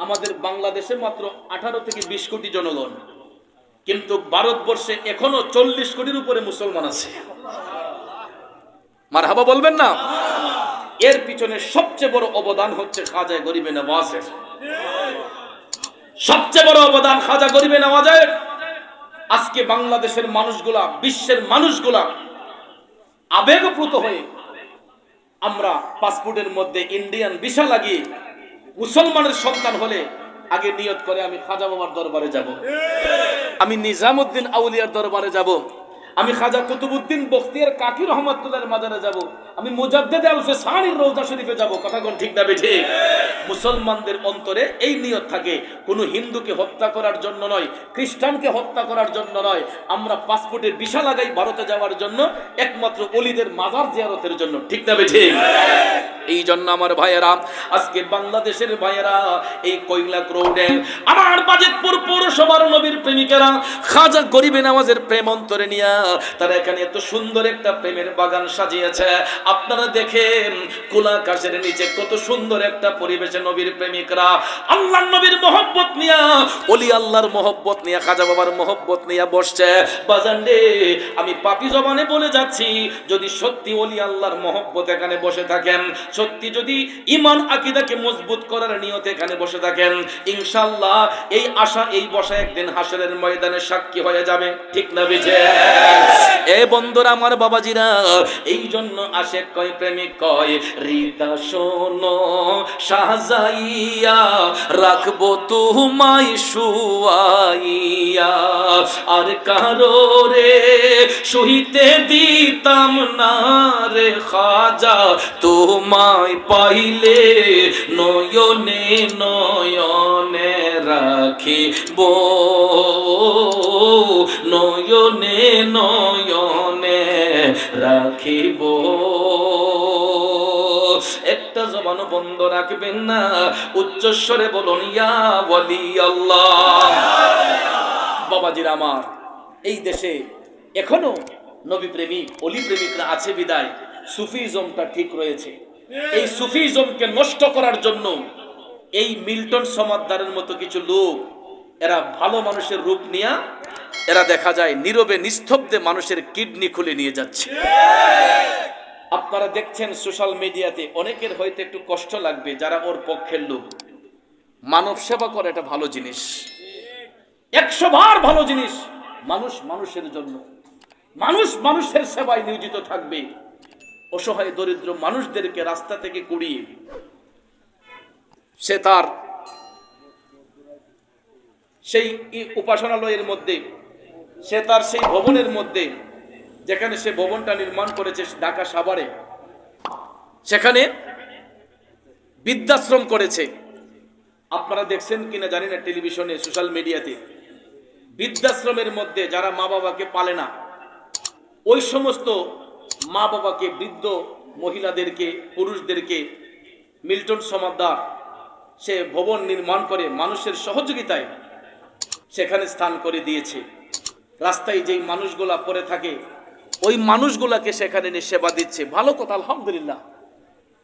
আমাদের বাংলাদেশে মাত্র 18 থেকে 20 কোটি জনগণ, কিন্তু ভারতবর্ষে এখনো 40 কোটির উপরে মুসলমান আছে। মারহাবা বলবেন না? এর পিছনে সবচেয়ে বড় অবদান হচ্ছে খাজা গরিবে নওয়াজের। সবচেয়ে বড় অবদান খাজা গরিবে নওয়াজের। আজকে বাংলাদেশের মানুষগুলা, বিশ্বের মানুষগুলা আবেগপ্রুত হয়ে আমরা পাসপোর্টের মধ্যে ইন্ডিয়ান ভিসা লাগিয়ে মুসলমানের সন্তান হলে আগে নিয়ত করে আমি খাজা বাবার দরবারে যাব, আমি নিজামউদ্দিন আউলিয়ার দরবারে যাব, আমি খাজা কুতুবউদ্দিন বখতিয়ার কাকি রহমাতুল্লাহর মাজারে যাব, আমি মুজাদ্দেদ আল ফিসানির রওজা শরীফে যাব, কথা কোন ঠিক না বেঠিক? মুসলমানদের অন্তরে এই নিয়ত থাকে, কোন হিন্দুকে হত্যা করার জন্য নয়, খ্রিস্টানকে হত্যা করার জন্য নয়, আমরা পাসপোর্টের ভিসা লাগাই ভারতে যাওয়ার জন্য, একমাত্র ওলিদের মাজার জিয়ারতের জন্য, ঠিক না বেঠিক? এই জন্য আমার ভাইয়েরা, আজকে বাংলাদেশের ভাইয়েরা এই কৈলাক রোডে আমার বাজিতপুর পৌরসভার নবীর প্রেমিকেরা খাজা গরিবে নওয়াজের প্রেম অন্তরে নিয়ে তারা এখানে এত সুন্দর একটা প্রেমের বাগান সাজিয়েছে। আপনারা দেখেন খোলা আকাশের নিচে কত সুন্দর একটা পরিবেশে নবীর প্রেমিকরা আল্লাহর নবীর মহব্বত নিয়ে, ওলি আল্লাহর মহব্বত নিয়ে, খাজা বাবার মহব্বত নিয়ে বসছে। বাজান রে, আমি পাপী জবানে বলে যাচ্ছি, যদি সত্যি ওলি আল্লাহর মহব্বত এখানে বসে থাকেন, সত্যি যদি ঈমান আকীদাকে মজবুত করার নিয়তে এখানে বসে থাকেন, ইনশাআল্লাহ এই আশা, এই বসা একদিন হাসরের ময়দানে সাক্ষী হয়ে যাবে, ঠিক না বিজে? এ বন্ধুরা আমার, বাবাজিরা, এই জন্য আশেক কয়, প্রেমিক কয়, হৃদা শোনো সাজাইয়া রাখবো তোমায় শুয়াইয়া, আর কারো রে সহিতে দিতাম না রে খাজা, তোমায় পাইলে নয়নে নয়নে রাখিব, নয়নে নয়নে রাখিব। একটা জবানও বন্ধ রাখবেন না, উচ্চস্বরে বলুন ইয়া ওয়ালি আল্লাহ। বাবাজিরা আমার, এই দেশে এখনো নবী প্রেমিক, অলি প্রেমিকরা আছে বিদায় সুফিজমটা ঠিক রয়েছে। এই সুফিজমকে নষ্ট করার জন্য এই মিল্টন সমাদদারের মতো কিছু লোক, এরা ভালো মানুষের রূপ নিয়ে এরা দেখা যায় নীরবে নিস্তব্ধে মানুষের কিডনি খুলে নিয়ে যাচ্ছে। আপনারা দেখছেন সোশ্যাল মিডিয়াতে, অনেকের হয়তো একটু কষ্ট লাগবে যারা ওর পক্ষের লোক। মানব সেবা করে, এটা ভালো জিনিস, 100 বার ভালো জিনিস। মানুষ মানুষের জন্য, মানুষ মানুষের সেবায় নিয়োজিত থাকবে। অসহায় দরিদ্র মানুষদেরকে রাস্তা থেকে কুড়িয়ে সে তার সেই উপাসনালয়ের মধ্যে, সে তার সেই ভবনের মধ্যে, যেখানে সে ভবনটা নির্মাণ করেছে ঢাকা সাভারে, সেখানে বৃদ্ধাশ্রম করেছে। আপনারা দেখছেন কিনা জানি না, টেলিভিশনে, সোশ্যাল মিডিয়াতে, বৃদ্ধাশ্রমের মধ্যে যারা মা বাবাকে পালে না, ওই সমস্ত মা বাবাকে, বৃদ্ধ মহিলাদেরকে, পুরুষদেরকে মিল্টন সমাদদার সে ভবন নির্মাণ করে মানুষের সহযোগিতায় সেখানে স্থান করে দিয়েছে। রাস্তায় যেই মানুষগুলা পড়ে থাকে, ওই মানুষগুলাকে সেখানে নিয়ে সেবা দিচ্ছে। ভালো কথা, আলহামদুলিল্লাহ,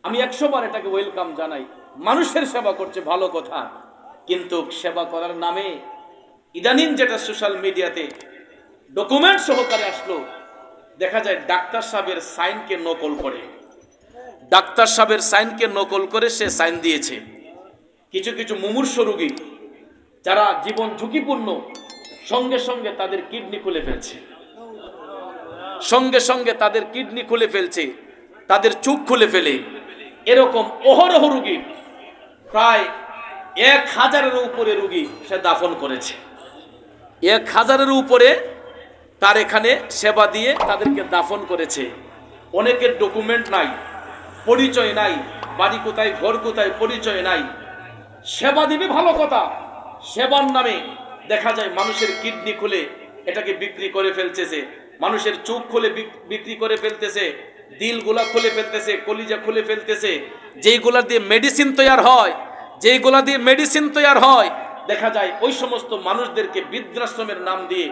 আমি 100 বার এটাকে ওয়েলকাম জানাই। মানুষের সেবা করছে, ভালো কথা। কিন্তু সেবা করার নামে ইদানিং যেটা সোশ্যাল মিডিয়াতে ডকুমেন্ট সহকারে আসলো, দেখা যায় ডাক্তার সাহেবের সাইনকে নকল করে, ডাক্তার সাহেবের সাইনকে নকল করে সে সাইন দিয়েছে। কিছু কিছু মুমূর্ষ রোগী যারা জীবন ঝুঁকিপূর্ণ, সঙ্গে সঙ্গে তাদের কিডনি খুলে ফেলছে, সঙ্গে সঙ্গে তাদের কিডনি খুলে ফেলছে, তাদের চোখ খুলে ফেলে। এরকম অহরহ রোগী, প্রায় 1000-এর উপরে রোগী সে দাফন করেছে। 1000-এর উপরে তার এখানে সেবা দিয়ে তাদেরকে দাফন করেছে। অনেকের ডকুমেন্ট নাই, পরিচয় নাই, বাড়ি কোথায় ঘর কোথায় পরিচয় নাই। সেবা দিবি ভালো কথা, সেবার নামে দেখা যায় মানুষের কিডনি খুলে এটাকে বিক্রি করে ফেলতেছে, মানুষের চোখ খুলে বিক্রি করে ফেলতেছে, দিলগুলা খুলে ফেলতেছে, কলিজা খুলে ফেলতেছে। যেইগুলা দিয়ে মেডিসিন তৈরি হয়, যেইগুলা দিয়ে মেডিসিন তৈরি হয়, দেখা যায় ওই সমস্ত মানুষদেরকে বৃদ্ধাশ্রমের নাম দিয়ে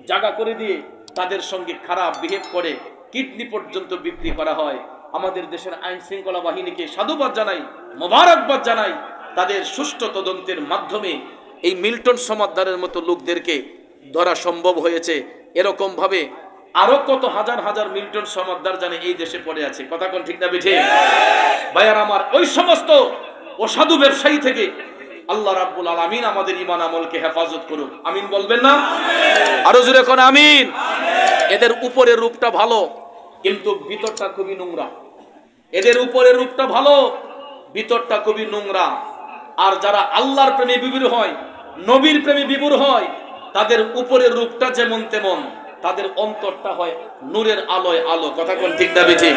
জায়গা করে দিয়ে তাদের সঙ্গে খারাপ বিহেভ করে কিডনি পর্যন্ত বিক্রি করা হয়। আমাদের দেশের আইন শৃঙ্খলা বাহিনীকে সাধুবাদ জানাই, মোবারকবাদ জানাই, তাদের সুষ্ঠু তদন্তের মাধ্যমে এই মিল্টন সমাদদারের মতো লোকদেরকে ধরা সম্ভব হয়েছে। এরকম ভাবে আরো কত হাজার হাজার মিল্টন সমাদদার জানে এই দেশে পড়ে আছে। কথা কোন ঠিক না বেঠে? ভাইয়ার আমার, ওই সমস্ত অসাধু ব্যবসায়ী থেকে আল্লাহ রাব্বুল আলামিন আমাদের ঈমান আমলকে হেফাজত করুক। আমিন বলবেন না? আরো জোরে কোন আমিন। এদের উপরের রূপটা ভালো কিন্তু ভিতরটা খুবই নোংরা। এদের উপরের রূপটা ভালো, ভিতরটা খুবই নোংরা। আর যারা আল্লাহর প্রেমে বিভোর হয়, নবীর প্রেমে বিভোর হয়, তাদের উপরের রূপটা যেমন তেমন, তাদের অন্তরটা হয় নূরের আলোয় আলো। কথা কোন ঠিক না বেঠিক?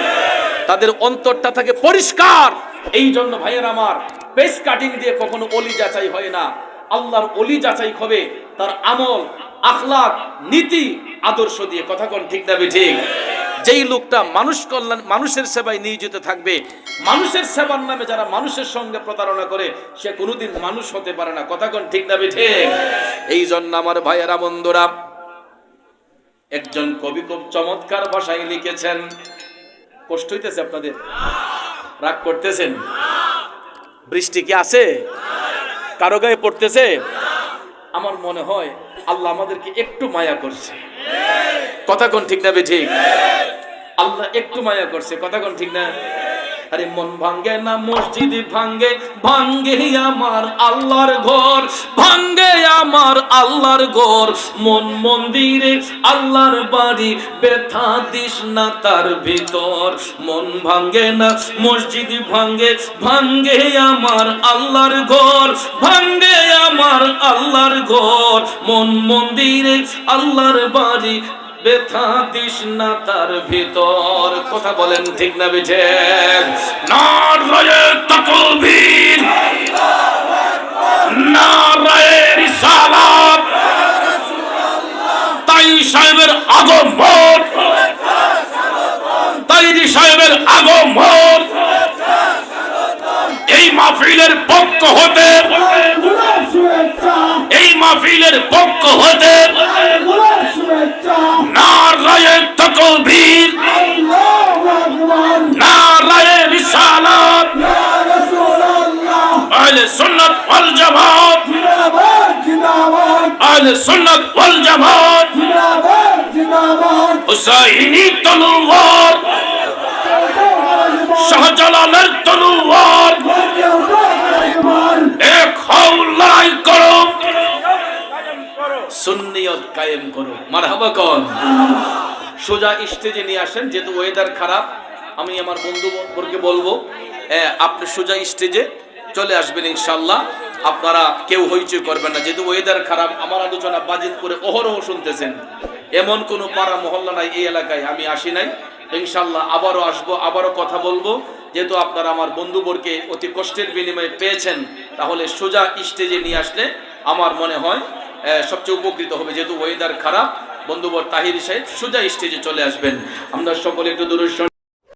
তাদের অন্তরটা থাকে পরিষ্কার। এই জন্য ভাইয়ের আমার, পেস কাটিং দিয়ে কখনো অলি যাচাই হয় না। আল্লাহর অলি যাচাই হবে তার আমল, আখলাক, নীতি, আদর্শ দিয়ে। কথা কোন ঠিক না বেঠিক? যেই লোকটা মানুষ কল্যাণ, মানুষের সেবায় নিয়োজিত থাকবে, মানুষের সেবার নামে যারা মানুষের সঙ্গে প্রতারণা করে, সে কোনোদিন মানুষ হতে পারে না। কথা কোন ঠিক না বেঠিক? এই জন্য আমার ভাইয়েরা বন্ধুরা, একজন কবি খুব চমৎকার ভাষায় লিখেছেন। কষ্ট হইতেছে আপনাদের? রাগ করতেছেন? বৃষ্টি কি আছে? কারো গায়ে পড়তেছে? আমার মনে হয় আল্লাহ আমাদেরকে একটু মায়া করছে। কথা কোন ঠিক না বেঠিক? আল্লাহ একটু মায়া করছে। কথা কোন ঠিক না? আরে মন ভাঙ্গে না মসজিদ ভাঙ্গে, ভাঙ্গে আমার আল্লাহর ঘর, ভাঙ্গে আমার আল্লাহর ঘর। মন মন্দিরে আল্লাহর বাড়ি, ব্যথা দিস না তার ভিতর। মন ভাঙ্গে না মসজিদ ভাঙ্গে, ভাঙ্গে আমার আল্লাহর ঘর, ভাঙ্গে আমার আল্লাহর ঘর। মন মন্দিরে আল্লাহর বাড়ি, ব্যথা দিস না তার ভিতর। কথা বলেন ঠিক না বেঠিক? নারায়ে তাকবীর, নারায়ে রিসালাত, তাই সাহেবের আগমন, তাইরি সাহেবের আগমন। এই মাহফিলের পক্ষ হতে, এই মাহফিলের পক্ষ হতে নারায়ে তাকবীর, নারায়ে রিসালাত, আহলে সুন্নাত ওয়াল জামাত, আহলে সুন্নাত ওয়াল জামাত। হুসাইনি তলোয়ার, শাহজালালের তলোয়ার, এক হও লড়াই করো, সুন্নিয়ত কায়েম করো। মারহাবা কোন? সোজা স্টেজে নিয়ে আসেন। যেহেতু ওয়েদার খারাপ, আমি আমার বন্ধুবর্গকে বলবো আপনি সোজা স্টেজে চলে আসবেন ইনশাআল্লাহ। আপনারা কেউ হইচই করবেন না, যেহেতু ওয়েদার খারাপ। আমার আলোচনা বাজিত করে অহরহ শুনতেছেন, এমন কোনো পাড়া মহল্লা নাই এই এলাকায় আমি আসি নাই। ইনশাআল্লাহ আবারও আসবো, আবারও কথা বলবো। যেহেতু আপনারা আমার বন্ধুবর্গকে অতি কষ্টের বিনিময়ে পেয়েছেন, তাহলে সোজা স্টেজে নিয়ে আসলে আমার মনে হয় সবচেয়ে উপকৃত হবে। যেহেতু ওয়েদার খারাপ, বন্ধুবর তাহির সাহেব সোজা স্টেজে চলে আসবেন। আমরা সকলে একটু দূরে